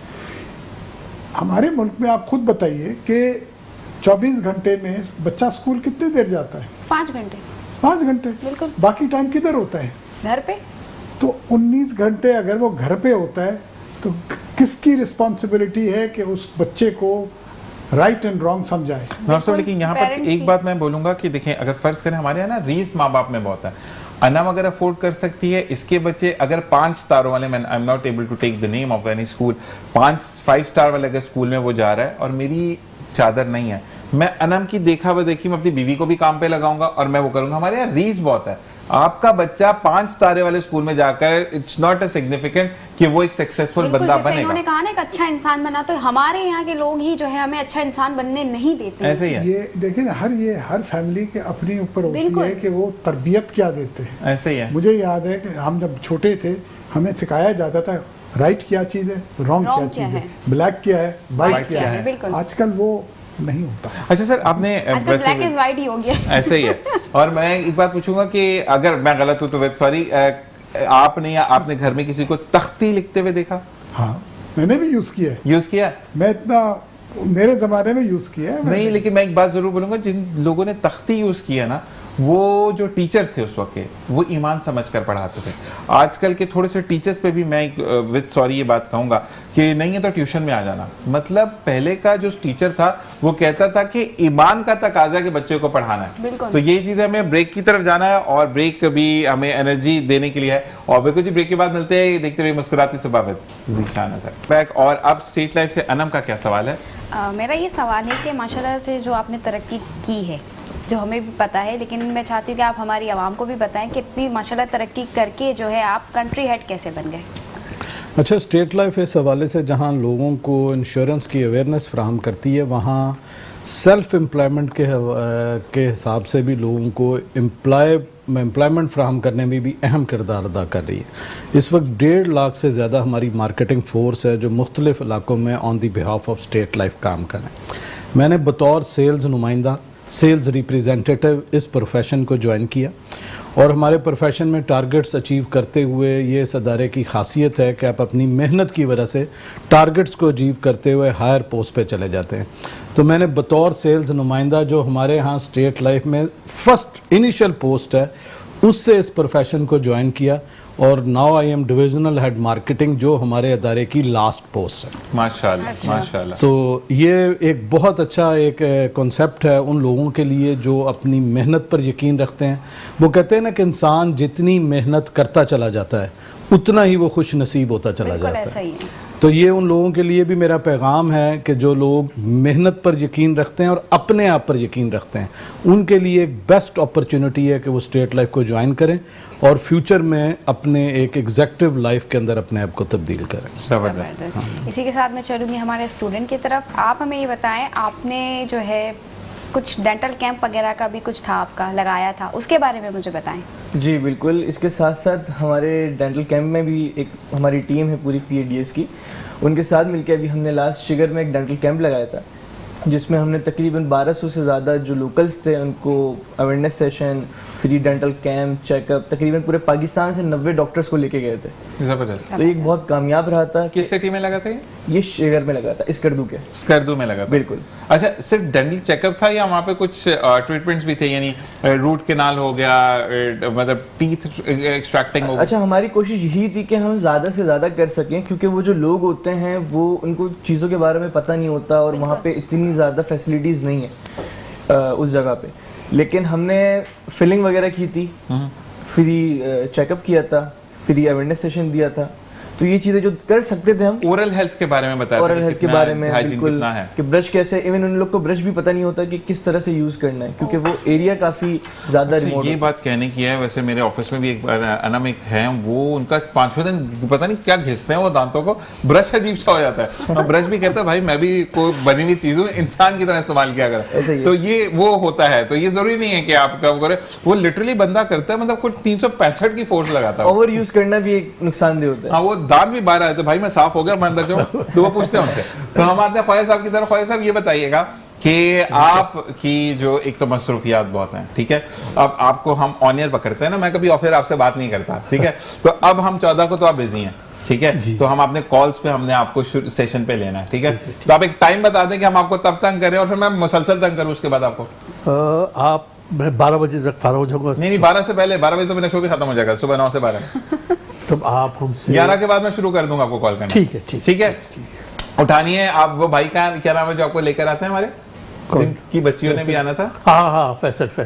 हमारे मुल्क में आप खुद बताइए कि 24 घंटे में बच्चा स्कूल कितनी देर जाता है? 5 घंटे 5 घंटे। बिल्कुल। बाकी टाइम किधर होता है? घर पे। तो 19 घंटे अगर वो घर पे होता है तो किसकी रिस्पॉन्सिबिलिटी है कि उस बच्चे को राइट एंड रॉन्ग समझाए? नवाब साहब, लेकिन यहाँ पर Parents एक की। बात मैं बोलूंगा कि देखें, अगर फर्ज करें हमारे यहाँ ना रीस माँ बाप में बहुत है। अनम अगर अफोर्ड कर सकती है, इसके बच्चे अगर 5 स्टार वाले, मैं I am not able to take the name of any school, 5 star वाले अगर स्कूल में वो जा रहा है और मेरी चादर नहीं है, मैं अनम की देखा देखी मैं अपनी बीवी को भी काम पे लगाऊंगा और मैं वो करूंगा। हमारे यहाँ रीस बहुत है। आपका बच्चा 5 तारे वाले स्कूल में जाकर इट्स नॉट अ सिग्निफिकेंट कि वो एक सक्सेसफुल बिल्कुल, बंदा जैसे बनेगा। इन्होंने कहा ना एक अच्छा इंसान बना, तो हमारे यहाँ के लोग ही जो है हमें अच्छा इंसान बनने नहीं देते हैं। ऐसे ही है, ये देखिए ना, हर फैमिली के अपने ऊपर होती बिल्कुल। है कि वो तरबियत क्या देते हैं। ऐसे ही है। मुझे याद है कि हम जब छोटे थे हमें सिखाया जाता था राइट क्या चीज़ है, रॉन्ग क्या Wrong क्या चीज़ है, है, ब्लैक क्या है, वाइट White क्या क्या है। है, बिल्कुल। आजकल वो नहीं होता। अच्छा सर, आपने आजकल वैसे ब्लैक भी- इज वाइट ही हो गया। ऐसे ही है। और मैं एक बात पूछूंगा कि अगर मैं गलत हूं तो सॉरी, आपने या आपने घर में किसी को तख्ती लिखते हुए देखा, हाँ, मैंने भी यूज़ किया है। यूज किया? मैं इतना मेरे ज़माने में यूज़ किया है मैंने। नहीं, लेकिन मैं एक बात जरूर बोलूंगा, जिन लोगों ने तख्ती यूज किया ना, वो जो टीचर्स थे उस वक्त के, वो ईमान समझ कर पढ़ाते थे। आजकल के थोड़े से टीचर्स पे भी मैं विद सॉरी ये बात कहूंगा कि नहीं है तो ट्यूशन में आ जाना। मतलब पहले का जो टीचर था वो कहता था कि ईमान का तकाजा के बच्चे को पढ़ाना है। बिल्कुल। तो ये चीज हमें ब्रेक की तरफ जाना है, और ब्रेक भी हमें एनर्जी देने के लिए है। और बिल्कुल जी, ब्रेक के बाद मिलते हैं देखते हुए मुस्कुराती सुबह जीशाना सर बैक। और अब स्टेट लाइफ से अनम का क्या सवाल है? मेरा ये सवाल है कि माशाल्लाह से जो आपने तरक्की की है, जो हमें भी पता है, लेकिन मैं चाहती हूँ कि आप हमारी आवाम को भी बताएं कि इतनी माशाल्लाह तरक्की करके जो है आप कंट्री हेड कैसे बन गए? अच्छा, स्टेट लाइफ इस हवाले से जहाँ लोगों को इंश्योरेंस की अवेयरनेस फ्राहम करती है, वहाँ सेल्फ एम्प्लॉयमेंट के हिसाब से भी लोगों को एम्प्लॉयमेंट फ्राहम करने में भी अहम किरदार अदा कर रही है। इस वक्त 1.5 लाख से ज़्यादा हमारी मार्केटिंग फोर्स है जो मुख्तलिफ इलाकों में on the behalf of state life काम कर रहे हैं। मैंने बतौर सेल्स नुमाइंदा, सेल्स रिप्रेजेंटेटिव इस प्रोफेशन को ज्वाइन किया, और हमारे प्रोफेशन में टारगेट्स अचीव करते हुए ये इस अदारे की खासियत है कि आप अपनी मेहनत की वजह से टारगेट्स को अचीव करते हुए हायर पोस्ट पे चले जाते हैं। तो मैंने बतौर सेल्स नुमाइंदा, जो हमारे यहाँ स्टेट लाइफ में फर्स्ट इनिशियल पोस्ट है, उससे इस प्रोफेशन को ज्वाइन किया, और now I am divisional head marketing, जो हमारे अदारे की लास्ट पोस्ट है। माशाल्लाह, अच्छा। माशाल्लाह। तो ये एक बहुत अच्छा एक कॉन्सेप्ट है उन लोगों के लिए जो अपनी मेहनत पर यकीन रखते हैं। वो कहते हैं ना कि इंसान जितनी मेहनत करता चला जाता है उतना ही वो खुश नसीब होता चला बिल्कुल जाता ऐसा है। ही है। तो ये उन लोगों के लिए भी मेरा पैगाम है कि जो लोग मेहनत पर यकीन रखते हैं और अपने आप पर यकीन रखते हैं, उनके लिए एक बेस्ट अपॉर्चुनिटी है कि वो स्टेट लाइफ को ज्वाइन करें और फ्यूचर में अपने एक एग्जेक्टिव लाइफ के अंदर अपने आप को तब्दील करें। जबरदस्त। इसी के साथ मैं चलूँगी हमारे स्टूडेंट की तरफ। आप हमें ये बताएं, आपने जो है कुछ डेंटल कैंप वगैरह का भी कुछ था आपका लगाया था, उसके बारे में मुझे बताएं। जी बिल्कुल, इसके साथ साथ हमारे डेंटल कैंप में भी एक हमारी टीम है पूरी PADS की, उनके साथ मिलकर अभी हमने लास्ट शिगर में एक डेंटल कैंप लगाया था, जिसमें हमने तकरीबन 1200 से ज़्यादा जो लोकल्स थे उनको awareness session, free dental camp, checkup, तकरीबन पूरे पाकिस्तान से 90 डॉक्टर्स को लेके गए थे। जबरदस्त। तो ये एक बहुत कामयाब रहा था। किस सिटी में लगा था ये शेगर में लगा था, स्कर्दू के। स्कर्दू में लगा था। बिल्कुल। अच्छा, सिर्फ डेंटल चेकअप था या वहाँ पे कुछ ट्रीटमेंट्स भी थे, यानी रूट कैनाल हो गया, मतलब टीथ एक्सट्रैक्टिंग हो गया? अच्छा, हमारी कोशिश यही थी कि हम ज़्यादा से ज़्यादा कर सकें, क्योंकि वो जो लोग होते हैं वो उनको चीज़ों के बारे में पता नहीं होता और वहाँ पे इतनी ज़्यादा फैसिलिटीज़ नहीं है उस जगह पे। लेकिन हमने फिलिंग वगैरह की थी, फ्री चेकअप किया था, फ्री अवेयरनेस सेशन दिया था। तो ये चीजें जो कर सकते थे हम। ओरल हेल्थ के बारे में बताया, ओरल हेल्थ के बारे में बिल्कुल कितना है कि ब्रश कैसे, इवन उन लोग को ब्रश भी पता नहीं होता कि किस तरह से यूज करना है, क्योंकि वो एरिया काफी ज्यादा रिमोट। ये बात कहने की है, वैसे मेरे ऑफिस में भी एक बार अनम एक है, वो उनका 5वें दिन पता नहीं क्या घिसते हैं वो दांतों को, ब्रश अजीब सा हो जाता है और ब्रश भी कहता है भाई मैं भी कोई बनी हुई चीज हूँ, इंसान की तरह इस्तेमाल किया करें। तो ये वो होता है, तो ये जरूरी नहीं है कि आप कब करें, वो लिटरली बंदा करता है, मतलब कुछ 365 की फोर्स लगाता है। ओवर यूज करना भी एक नुकसानदेह होता है। हाँ, वो दांत भी बाहर आए थे, भाई मैं साफ हो गया, मैं अंदर जाऊँ, तो वो पूछते हैं उनसे। तो हम आते हैं ख्वाजा साहब की तरफ। ख्वाजा साहब ये बताइएगा कि आपकी जो एक तो मसरूफियात बहुत हैं, ठीक है, अब आपको हम ऑन एयर पकड़ते हैं ना, मैं कभी ऑफ एयर आपसे बात नहीं करता, ठीक है, तो अब हम 14 को तो आप बिजी हैं, ठीक है, तो हम अपने कॉल्स पे हमने आपको सेशन पे लेना है, ठीक है, तो आप एक टाइम बता दें कि हम आपको तब तंग करें और फिर मैं मुसलसल तंग करूं उसके बाद आपको। आप मैं 12 बजे तक फारा हो जाऊंगा। नहीं 12 से पहले, 12 बजे तो मेरा शो भी खत्म हो जाएगा, सुबह 9 से 12। तब आप हमसे 11 के बाद मैं शुरू कर दूंगा आपको कॉल करना। ठीक है, ठीक है, उठानिए आप। वो भाई का क्या नाम है जो आपको लेकर आते हैं, हमारे जिनकी बच्चियों ने भी आना था? हाँ, फैसल भाई।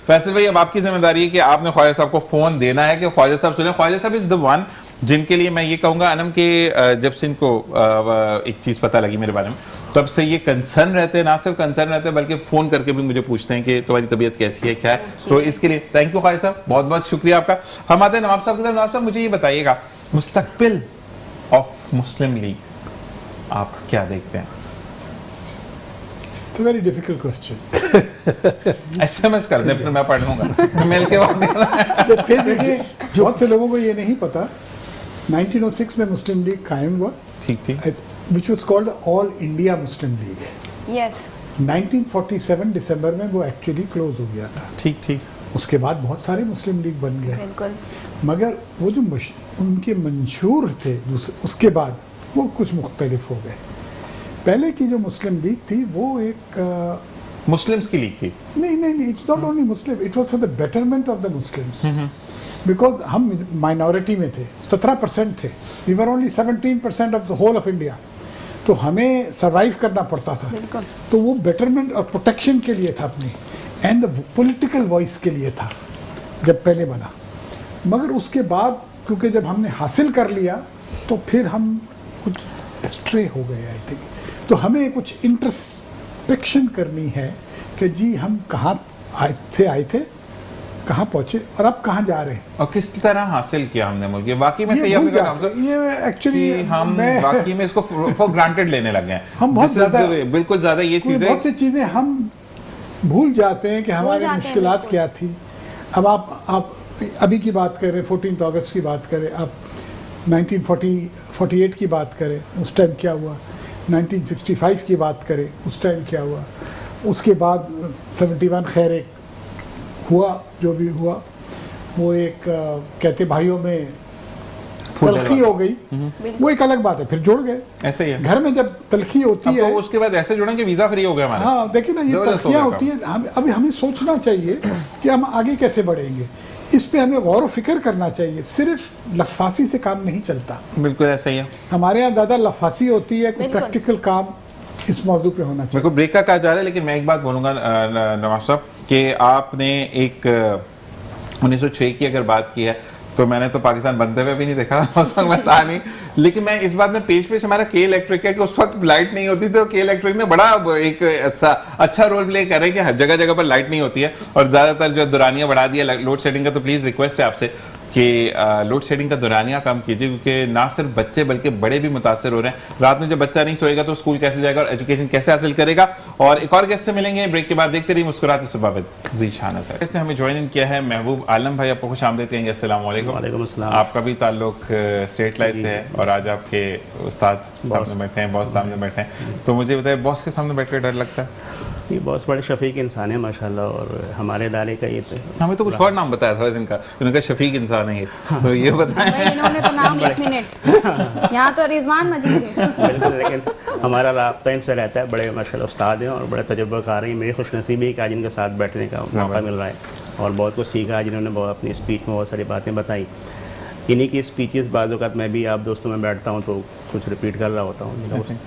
फैसल भाई, अब आपकी जिम्मेदारी है कि आपने ख्वाजा साहब को फोन देना है कि ख्वाजा साहब सुने। Khwaja Sahab is the one जिनके लिए मैं ये कहूंगा अनम के जब से इनको एक चीज पता लगी मेरे बारे में, तब से ये कंसर्न रहते हैं, ना सिर्फ कंसर्न रहते हैं बल्कि फोन करके भी मुझे पूछते हैं कि तुम्हारी तबीयत कैसी है, क्या है। तो इसके लिए थैंक यू ख्वाजा साहब, बहुत बहुत शुक्रिया आपका। हम आते हैं नवाब साहब की तरफ। नवाब साहब, मुझे ये बताइएगा, मुस्तकबिल ऑफ मुस्लिम लीग आप क्या देखते हैं? Very difficult question. SMS कर दे, फिर मैं पढ़ लूंगा मेल के बाद। फिर देखिए, बहुत से लोगों को ये नहीं पता, 1906 में मुस्लिम लीग कायम हुआ, ठीक, which was called all India Muslim league. Yes. 1947 दिसंबर में वो एक्चुअली क्लोज हो गया था। ठीक। उसके बाद बहुत सारे मुस्लिम लीग बन गए, बिल्कुल। मगर वो जो उनके मंशूर थे उसके बाद वो कुछ मुख्तलिफ हो गए। पहले की जो मुस्लिम लीग थी वो एक मुस्लिम्स की लीग थी। नहीं, it's not only Muslim, it was for the betterment of the Muslims, because हम माइनॉरिटी में थे, 17% थे, we were only 17% of the whole of India, तो हमें सर्वाइव करना पड़ता था। तो वो बेटरमेंट और प्रोटेक्शन के लिए था अपनी, एंड द पॉलिटिकल वॉइस के लिए था जब पहले बना। मगर उसके बाद क्योंकि जब हमने हासिल कर लिया तो फिर हम कुछ स्ट्रे हो गए, आई थिंक। तो हमें कुछ इंट्रोस्पेक्शन करनी है कि जी हम कहाँ से आए थे, कहाँ पहुंचे और अब कहाँ जा रहे हैं, और किस तरह हासिल किया हमने मुल्क। वाकई में सही ये एक्चुअली हम वाकई में इसको फॉर ग्रांटेड लेने लग गए। हम बहुत ज्यादा, बिल्कुल ज्यादा ये चीजें, बहुत सी चीजें हम भूल जाते हैं कि हमारी मुश्किलात क्या थी। अब आप अभी की बात करें, 14 अगस्त की बात करें, आप 1948 की बात करें, उस टाइम क्या हुआ, 1965 की बात करें, उस टाइम क्या हुआ, उसके बाद 71 खैर एक हुआ, जो भी हुआ वो एक कहते भाइयों में तलखी हो गई, वो एक अलग बात है, फिर जुड़ गए। ऐसे ही है, घर में जब तलखी होती है तो उसके बाद ऐसे जुड़े कि वीजा फ्री हो गया हमारा। हाँ, देखिए ना, ये तलखियाँ होती है। अभी हमें सोचना चाहिए कि हम आगे कैसे बढ़ेंगे, इस पे हमें गौर व फिक्र करना चाहिए। सिर्फ लफासी से काम नहीं चलता। बिल्कुल ऐसा ही है, हमारे यहाँ ज़्यादा लफासी होती है, कोई प्रैक्टिकल काम इस मौजू पे होना चाहिए। मेरे को ब्रेक का कहा जा रहा है, लेकिन मैं एक बात बोलूँगा नवाज साहब कि आपने एक 1906 की अगर बात की है तो मैंने तो पाकिस्तान बनते हुए भी नहीं देखा, उस वक्त मैं था नहीं, लेकिन मैं इस बात में पेश हमारा के इलेक्ट्रिक है कि उस वक्त लाइट नहीं होती, तो के इलेक्ट्रिक ने बड़ा एक अच्छा रोल प्ले कर रहे हैं कि हर जगह जगह पर लाइट नहीं होती है, और ज़्यादातर जो दुरानियाँ बढ़ा दिया लोड शेडिंग का। तो प्लीज़ रिक्वेस्ट है आपसे कि लोड शेडिंग का दुरानियाँ कम कीजिए, क्योंकि ना सिर्फ बच्चे बल्कि बड़े भी मुतासर हो रहे हैं। रात में जब बच्चा नहीं सोएगा तो स्कूल कैसे जाएगा और एजुकेशन कैसे हासिल करेगा। और एक और गेस्ट से मिलेंगे ब्रेक के बाद, देखते रहिए मुस्कुराते सुबह विद ज़ीशान। हमें ज्वाइन इन किया है महबूब आलम भाई, आपको खुश आमदीद कहेंगे। अस्सलाम वालेकुम। वालेकुम। वालेकुम अस्सलाम। आपका भी ताल्लुक स्टेट लाइफ से है और आज आपके उस्ताद सामने बैठे हैं, बॉस सामने बैठे हैं, तो मुझे बताइए बॉस के सामने बैठ कर डर लगता है? ये बहुत बड़े शफीक इंसान है माशाल्लाह, और हमारे इदारे का ये हमें तो कुछ और नाम बताया था इनका, इनका शफीक इंसान है ये, तो ये बताएं। भाई इन्होंने तो नाम 1 मिनट यहाँ तो रिजवान मजीद है। बिल्कुल, लेकिन हमारा राब्ता इनसे रहता है। बड़े माशाल्लाह उस्ताद हैं और बड़े तजुर्बाकार हैं। मेरी खुशनसीबी है कि आज इनके साथ बैठने का मौका मिल रहा है और बहुत कुछ सीखा। आज इन्होंने बहुत अपनी स्पीच में बहुत सारी बातें बताई। इन्हीं की स्पीचेस बाज़ औक़ात मैं भी आप दोस्तों में बैठता हूँ तो कुछ रिपीट कर रहा होता हूँ।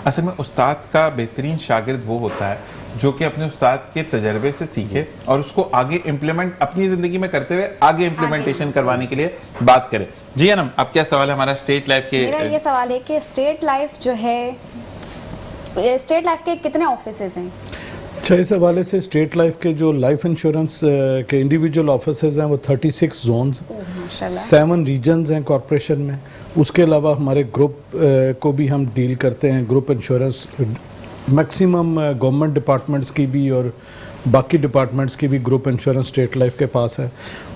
असल में उस्ताद का बेहतरीन शागिर्द वो होता है जो कि अपने उस्ताद के तजर्बे से सीखे और उसको आगे इम्प्लीमेंट अपनी ज़िंदगी में करते हुए आगे इम्प्लीमेंटेशन करवाने के लिए बात करे। जी अनम, अब क्या सवाल है हमारा स्टेट लाइफ के? मेरा ये सवाल है कि स्टेट लाइफ जो है, स्टेट लाइफ के कितने ऑफिसेज हैं? अच्छा, इस हवाले से स्टेट लाइफ के जो लाइफ इंश्योरेंस के इंडिविजुअल ऑफिसेज हैं वो 36 जोन्स, 7 रीजन्स हैं कॉरपोरेशन में। उसके अलावा हमारे ग्रुप को भी हम डील करते हैं, group insurance maximum government departments की भी और बाकी डिपार्टमेंट्स की भी ग्रुप इंश्योरेंस स्टेट लाइफ के पास है।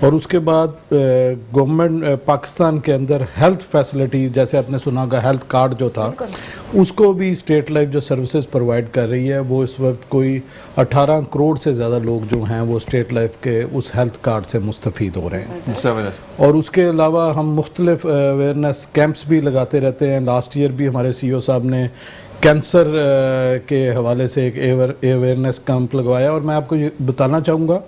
और उसके बाद गवर्नमेंट पाकिस्तान के अंदर हेल्थ फैसिलिटीज़, जैसे आपने सुना होगा हेल्थ कार्ड जो था, उसको भी स्टेट लाइफ जो सर्विसेज प्रोवाइड कर रही है, वो इस वक्त कोई 18 करोड़ से ज़्यादा लोग जो हैं वो स्टेट लाइफ के उस हेल्थ कार्ड से मुस्तफ़ीद हो रहे हैं। और उसके अलावा हम मुख्तलिफ अवेयरनेस कैंप्स भी लगाते रहते हैं। लास्ट ईयर भी हमारे CEO साहब ने कैंसर के हवाले से एक अवेयरनेस कैंप लगवाया और मैं आपको ये बताना चाहूँगा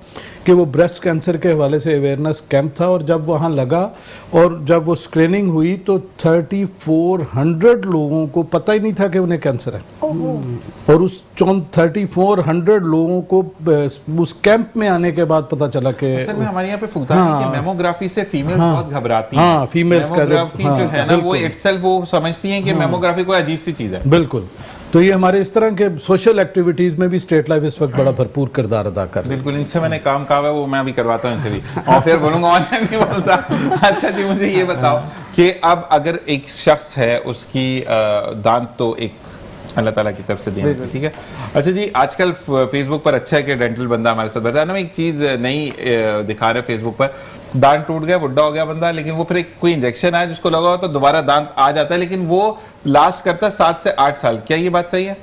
कि वो ब्रेस्ट कैंसर के हवाले से अवेयरनेस कैंप था और जब वहाँ लगा और जब वो स्क्रीनिंग हुई तो 3400 लोगों को पता ही नहीं था कि उन्हें कैंसर है। और उस 3400 लोगों को उस कैंप में आने के बाद पता चला कि असल में हमारे यहाँ पे फुकदार है कि मेमोग्राफी से फीमेल्स बहुत घबराती हैं। हाँ, फीमेल्स का मेमोग्राफी जो है ना वो इटसेल्फ वो समझती हैं कि मेमोग्राफी कोई अजीब सी चीज़ है। बिल्कुल। तो ये हमारे इस तरह के सोशल एक्टिविटीज़ में भी स्टेट लाइफ इस वक्त बड़ा भरपूर किरदार अदा कर रही है। बिल्कुल, इनसे मैंने काम कहा है, वो मैं अभी करवाता हूँ इनसे भी और फिर बोलूँगा ऑनलाइन नहीं बोलता। अच्छा जी, मुझे ये बताओ कि अब अगर एक शख्स है उसकी दांत तो एक अल्लाह ताला की तरफ से देना, ठीक है। अच्छा जी, आजकल फेसबुक पर अच्छा है कि डेंटल बंदा हमारे साथ बैठा है ना, एक चीज़ नई दिखा रहे फेसबुक पर, दांत टूट गया, बुढ़ा हो गया बंदा, लेकिन वो फिर एक कोई इंजेक्शन आया जिसको लगा हो तो दोबारा दांत आ जाता है, लेकिन वो लास्ट करता है 7 से 8 साल। क्या ये बात सही है?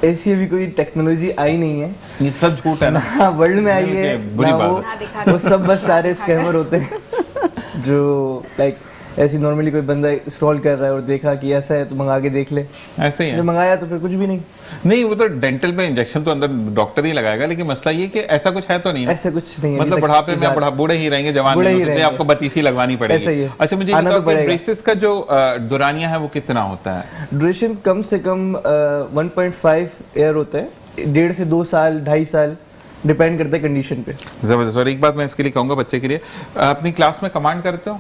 ऐसी अभी कोई टेक्नोलॉजी आई नहीं है, ये सब झूठ है ना? वर्ल्ड में आई है बुरी ना, बात है। वो सब बस सारे स्कैमर होते हैं जो लाइक ऐसी नॉर्मली कोई बंदा स्क्रॉल कर रहा है और देखा कि ऐसा है तो मंगा के देख ले, ऐसे ही है। जो मंगाया तो फिर कुछ भी नहीं। वो तो डेंटल में इंजेक्शन तो अंदर डॉक्टर ही लगाएगा, लेकिन मसला ये कि ऐसा कुछ है तो नहीं ना? ऐसा कुछ नहीं है, मतलब बुढ़ापे में आप बूढ़े ही रहेंगे, जवान नहीं हो सकते, आपको 32 लगवानी पड़ेगी। ऐसा ही है। अच्छा, मुझे बताओ कि ब्रेसेस का जो दुरानिया है वो कितना होता है? ड्यूरेशन कम से कम 1.5 ईयर होता है, 1.5 से 2 साल, 2.5 साल, डिपेंड करता है कंडीशन पे। जबरदस्त। और एक बात मैं इसके लिए कहूँगा बच्चे के लिए, अपनी क्लास में कमांड करते हो,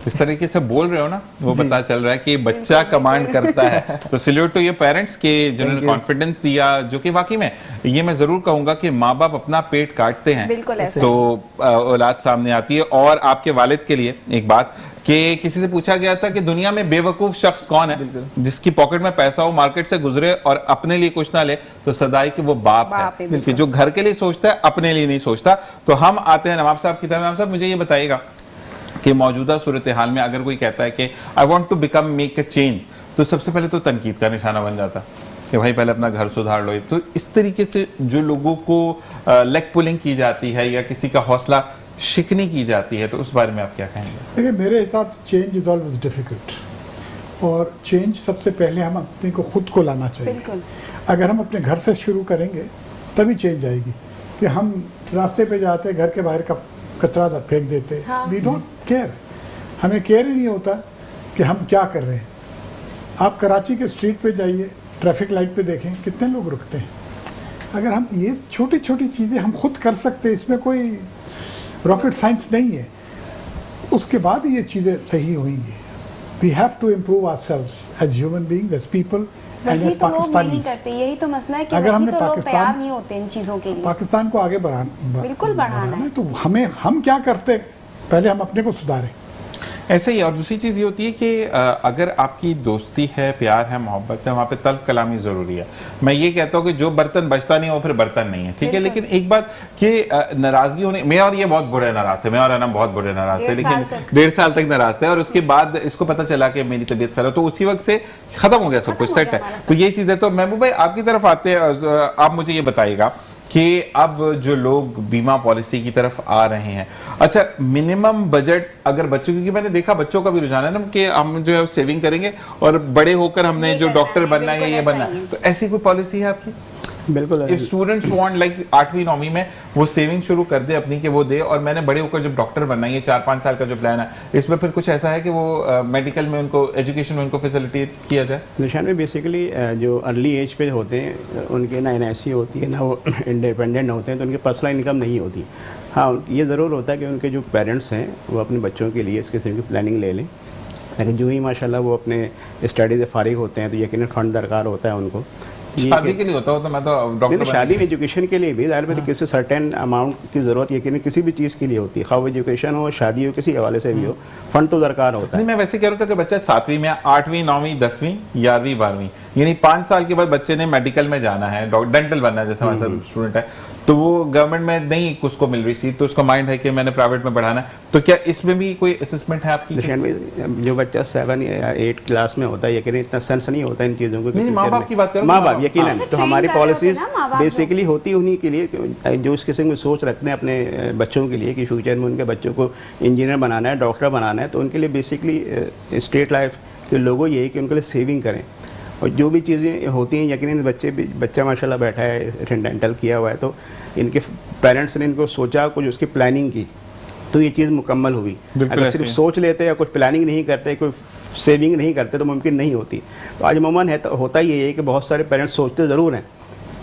इस तरीके से बोल रहे हो ना, वो पता चल रहा है कि बच्चा कमांड करता है। तो सैल्यूट टू ये पेरेंट्स के जिन्होंने कॉन्फिडेंस दिया, जो कि वाकई में ये मैं जरूर कहूंगा कि माँ बाप अपना पेट काटते हैं तो औलाद सामने आती है। और आपके वालिद के लिए एक बात कि किसी से पूछा गया था कि दुनिया में बेवकूफ शख्स कौन है जिसकी पॉकेट में पैसा हो, मार्केट से गुजरे और अपने लिए कुछ ना ले, तो सदाई कि वो बाप है कि जो घर के लिए सोचता है, अपने लिए नहीं सोचता। तो हम आते हैं नवाब साहब की तरफ। नवाब साहब, मुझे ये बताइएगा कि मौजूदा सूरत हाल में अगर कोई कहता है कि I want to become make a change, तो सबसे पहले तो तनकीद का निशाना बन जाता कि भाई पहले अपना घर सुधार लो। तो इस तरीके से जो लोगों को लेग पुलिंग की जाती है या किसी का हौसला शिकनी की जाती है, तो उस बारे में आप क्या कहेंगे? देखिए, मेरे हिसाब से चेंज इज ऑलवेज डिफिकल्ट, और चेंज सबसे पहले हम अपने को खुद को लाना चाहिए। अगर हम अपने घर से शुरू करेंगे तभी चेंज आएगी। कि हम रास्ते पे जाते, घर के बाहर का कचरा फेंक देते, वी डोंट केयर, हमें केयर ही नहीं होता कि हम क्या कर रहे हैं। आप कराची के स्ट्रीट पे जाइए, ट्रैफिक लाइट पे देखें कितने लोग रुकते हैं। अगर हम ये छोटी छोटी चीज़ें हम खुद कर सकते हैं, इसमें कोई रॉकेट साइंस नहीं है, उसके बाद ये चीज़ें सही होंगी। We have to improve ourselves as human beings, as people and as Pakistanis. यही तो मसला है कि अगर हमने तो पाकिस्तान नहीं होते इन चीज़ों के लिए, पाकिस्तान को आगे बिल्कुल बढ़ाना है, तो हम क्या करते हैं, पहले हम अपने को सुधारें। ऐसे ही। और दूसरी चीज़ ये होती है कि अगर आपकी दोस्ती है, प्यार है, मोहब्बत है, वहाँ पे तल्ख कलामी ज़रूरी है। मैं ये कहता हूँ कि जो बर्तन बचता नहीं है वो फिर बर्तन नहीं है, ठीक है। लेकिन एक बात कि नाराज़गी होने, मैं और ये बहुत बुरे नाराज़ थे, मैं और अनम बहुत बुरे नाराज़ थे, लेकिन 1.5 साल तक नाराज़ थे, और उसके बाद इसको पता चला कि मेरी तबीयत खराब, तो उसी वक्त से ख़त्म हो गया सब कुछ, सेट है। तो ये चीज़ है। तो महबूब भाई आपकी तरफ आते हैं, आप मुझे ये बताइएगा कि अब जो लोग बीमा पॉलिसी की तरफ आ रहे हैं, अच्छा मिनिमम बजट अगर बच्चों, क्योंकि मैंने देखा बच्चों का भी रुझान है ना कि हम जो है सेविंग करेंगे और बड़े होकर हमने जो डॉक्टर बनना है, ये बनना है, तो ऐसी कोई पॉलिसी है आपकी? बिल्कुल। इफ स्टूडेंट्स वांट लाइक 8वीं 9वीं में वो सेविंग शुरू कर दे अपनी, कि वो दे, और मैंने बड़े होकर जब डॉक्टर बनना है, ये 4-5 साल का जो प्लान है, इसमें फिर कुछ ऐसा है कि वो मेडिकल में उनको, एजुकेशन में उनको फैसिलिटेट किया जाए? निशान में बेसिकली जो अर्ली एज पे होते हैं उनके ना NIC होती है, ना वो इंडिपेंडेंट होते हैं, तो उनके पर्सनल इनकम नहीं होती। हाँ, ये ज़रूर होता है कि उनके जो पेरेंट्स हैं वो अपने बच्चों के लिए इस किस्म की प्लानिंग ले लें, लेकिन जो ही माशाल्लाह वो अपने स्टडी से फारिग होते हैं तो यकीनन फ़ंड दरकार होता है उनको। शादी के लिए होता हो तो मैं तो डॉक्टर, शादी एजुकेशन के लिए भी ज़ाहिर है किसी सर्टेन अमाउंट की ज़रूरत यकीन किसी भी चीज़ के लिए होती है, खाओ एजुकेशन हो, शादी हो, किसी हवाले से भी हो, फंड तो दरकार होता है। नहीं, मैं वैसे कह रहा था कि बच्चा 7वीं में, 8वीं 9वीं 10वीं 11वीं 12वीं, यानी 5 साल के बाद बच्चे ने मेडिकल में जाना है, डेंटल बनना है, जैसे हमारे साथ स्टूडेंट है, तो वो गवर्नमेंट में नहीं उसको मिल रही सीट, तो उसका माइंड है कि मैंने प्राइवेट में बढ़ाना है, तो क्या इसमें भी कोई असेसमेंट है आपकी? जो बच्चा 7 या 8 क्लास में होता है यकीन इतना सेंस नहीं होता इन चीज़ों को। माँ बाप की बात करो, माँ बाप यकीन, तो हमारी पॉलिसीज बेसिकली होती उन्हीं के लिए जो इस किस्म की सोच रखते हैं अपने बच्चों के लिए कि फ्यूचर में उनके बच्चों को इंजीनियर बनाना है, डॉक्टर बनाना है, तो उनके लिए बेसिकली स्टेट लाइफ के लोगों यही कि उनके लिए सेविंग करें, और जो भी चीज़ें होती हैं यकीनन बच्चा माशाल्लाह बैठा है, डेंटल किया हुआ है, तो इनके पेरेंट्स ने इनको सोचा, कुछ उसकी प्लानिंग की, तो ये चीज़ मुकम्मल हुई। अगर सिर्फ सोच लेते या कुछ प्लानिंग नहीं करते, कोई सेविंग नहीं करते, तो मुमकिन नहीं होती। तो आज अमूमन है तो होता ये है कि बहुत सारे पेरेंट्स सोचते ज़रूर हैं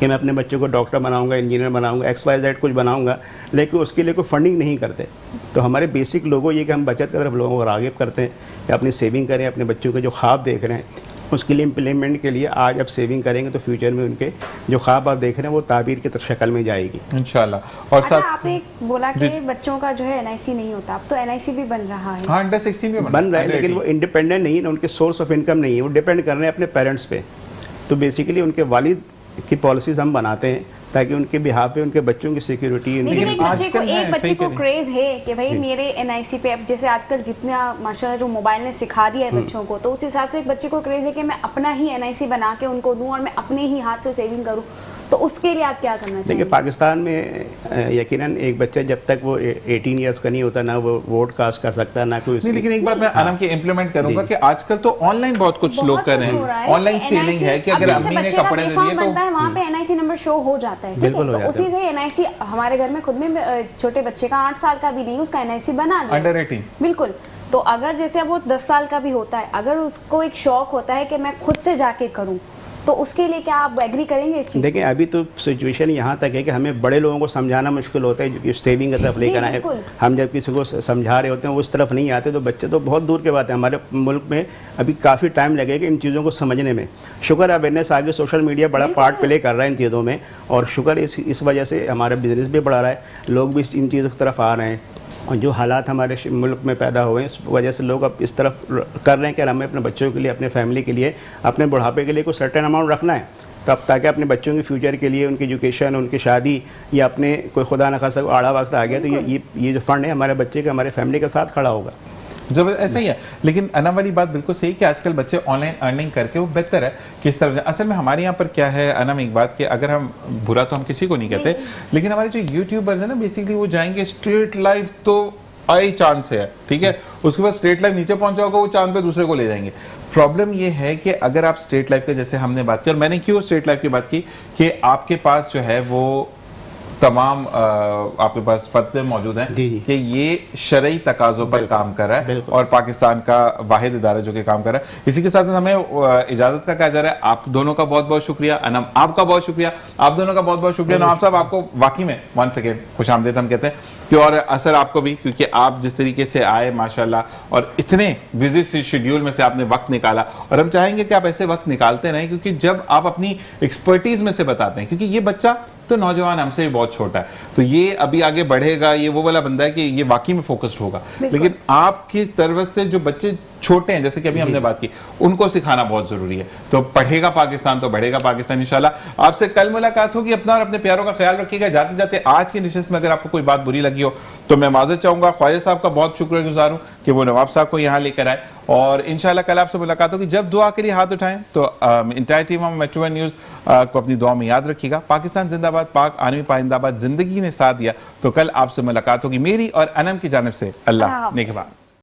कि मैं अपने बच्चों को डॉक्टर बनाऊंगा, इंजीनियर बनाऊंगा, XYZ कुछ बनाऊंगा, लेकिन उसके लिए कोई फंडिंग नहीं करते। तो हमारे बेसिक लोगों ये कि हम बचत की तरफ लोगों को राग़िब करते हैं कि अपनी सेविंग करें, अपने बच्चों के जो ख्वाब देख रहे हैं उसके लिए इम्प्लीमेंट के लिए आज अब सेविंग करेंगे तो फ्यूचर में उनके जो ख्वाब आप देख रहे हैं वो ताबीर की शक्ल में जाएगी इंशाल्लाह। और अच्छा, आपने बोला कि बच्चों का जो है NIC नहीं होता, अब तो NIC भी बन रहा है। हाँ, अंडर 16 भी बन रहा है, लेकिन वो इंडिपेंडेंट नहीं है, उनके सोर्स ऑफ इनकम नहीं है, वो डिपेंड कर रहे हैं अपने पेरेंट्स पे। तो बेसिकली उनके वालिद की पॉलिसीज हम बनाते हैं ताकि उनके बिहाफ पे उनके बच्चों की सिक्योरिटी। लेकिन एक बच्चे को क्रेज है कि भाई मेरे NIC पे, अब जैसे आजकल जितना माशाल्लाह जो मोबाइल ने सिखा दिया है बच्चों को, तो उस हिसाब से एक बच्चे को क्रेज है कि मैं अपना ही NIC बना के उनको दूं और मैं अपने ही हाथ से सेविंग करूं, तो उसके लिए आप क्या करना चाहिए? देखिए, पाकिस्तान में यकीनन एक बच्चा जब तक वो 18 ईयर्स का नहीं होता ना वो वोट कास्ट कर सकता ना कोई। नहीं, लेकिन एक बात मैं अनम की इम्प्लीमेंट करूंगा कि आजकल तो ऑनलाइन बहुत कुछ लोग कर रहे हैं, ऑनलाइन सेलिंग है कि अगर अम्मी ने कपड़े दे दिए तो वहाँ पे NIC नंबर शो हो जाता है, ठीक है? तो उसी से NIC हमारे घर में खुद में छोटे बच्चे का 8 साल का भी नहीं, उसका NIC बना लिया, अंडर 18 बिल्कुल। तो अगर जैसे वो 10 साल का भी होता है, अगर उसको एक शौक होता है कि मैं खुद से जाके करूं, तो उसके लिए क्या आप एग्री करेंगे इस चीज़? देखिए, अभी तो सिचुएशन यहाँ तक है कि हमें बड़े लोगों को समझाना मुश्किल होता है जो सेविंग की तरफ लेकर आए। हम जब किसी को समझा रहे होते हैं वो उस तरफ नहीं आते, तो बच्चे तो बहुत दूर के बात है। हमारे मुल्क में अभी काफ़ी टाइम लगेगा इन चीज़ों को समझने में। शुक्र अवेयरनेस आगे सोशल मीडिया बड़ा पार्ट प्ले कर रहा है इन चीज़ों में, और शुक्र इस वजह से हमारा बिजनेस भी बढ़ा रहा है, लोग भी इन चीज़ों की तरफ आ रहे हैं, और जो हालात हमारे मुल्क में पैदा हुए इस वजह से लोग अब इस तरफ कर रहे हैं कि हमें अपने बच्चों के लिए, अपने फैमिली के लिए, अपने बुढ़ापे के लिए कोई सर्टेन अमाउंट रखना है, तब ताकि अपने बच्चों के फ्यूचर के लिए, उनकी एजुकेशन, उनकी शादी, या अपने कोई खुदा न खासा आड़ा वक्त आ गया तो ये जो फंड है हमारे बच्चे का, हमारे फैमिली के साथ खड़ा होगा। जब ऐसा ही है। लेकिन अनम वाली बात बिल्कुल सही कि आजकल बच्चे ऑनलाइन अर्निंग करके वो बेहतर है किस तरफ से। असल में हमारे यहाँ पर क्या है अनम, एक बात कि अगर हम बुरा तो हम किसी को नहीं कहते, लेकिन हमारे जो यूट्यूबर्स हैं ना, बेसिकली वो जाएंगे स्ट्रेट लाइफ तो आई चांद से है, ठीक है, उसके बाद स्ट्रेट लाइफ नीचे पहुंचा होगा वो चांद पे दूसरे को ले जाएंगे। प्रॉब्लम ये है कि अगर आप स्ट्रेट लाइफ के, जैसे हमने बात की, और मैंने क्यों स्ट्रेट लाइफ की बात की, कि आपके पास जो है वो तमाम आपके पास फतवे मौजूद हैं कि ये शरई तकाज़ों पर काम कर रहा है और पाकिस्तान का वाहिद इदारा जो कि काम कर रहा है। इसी के साथ साथ हमें इजाजत का कहा जा रहा है। आप दोनों का बहुत बहुत शुक्रिया, अनम आपका बहुत शुक्रिया, आप दोनों का बहुत बहुत शुक्रिया। नवाब साहब, आपको वाकई में वंस अगेन खुशामदीद हम कहते हैं कि, और असर आपको भी, क्योंकि आप जिस तरीके से आए माशाल्लाह, और इतने बिजी शेड्यूल में से आपने वक्त निकाला, और हम चाहेंगे कि आप ऐसे वक्त निकालते रहें, क्योंकि जब आप अपनी एक्सपर्टीज में से बताते हैं, क्योंकि ये बच्चा तो नौजवान हमसे भी बहुत छोटा है, तो ये अभी आगे बढ़ेगा, ये वो वाला बंदा है कि ये वाकई में फोकस्ड होगा। लेकिन आपकी तरफ से जो बच्चे छोटे हैं, जैसे कि अभी हमने बात की, उनको सिखाना बहुत जरूरी है। तो पढ़ेगा पाकिस्तान तो बढ़ेगा पाकिस्तान इंशाल्लाह। आपसे कल मुलाकात होगी। अपना और अपने प्यारों का ख्याल रखिएगा। जाते जाते आज की नशिस्त में अगर आपको कोई बात बुरी लगी हो तो मैं माजरत चाहूंगा। ख्वाजा साहब का बहुत शुक्रगुजार हूं कि वो नवाब साहब को यहाँ लेकर आए, और इंशाल्लाह कल आपसे मुलाकात होगी। जब दुआ के लिए हाथ उठाएं तो इंटायर टीम हम मेट्रो न्यूज़ को अपनी दुआ में याद रखिएगा। पाकिस्तान जिंदाबाद, पाक आर्मी पाइंदाबाद। जिंदगी ने साथ दिया तो कल आपसे मुलाकात होगी। मेरी और अनम की जानिब से अल्लाह नेक बात।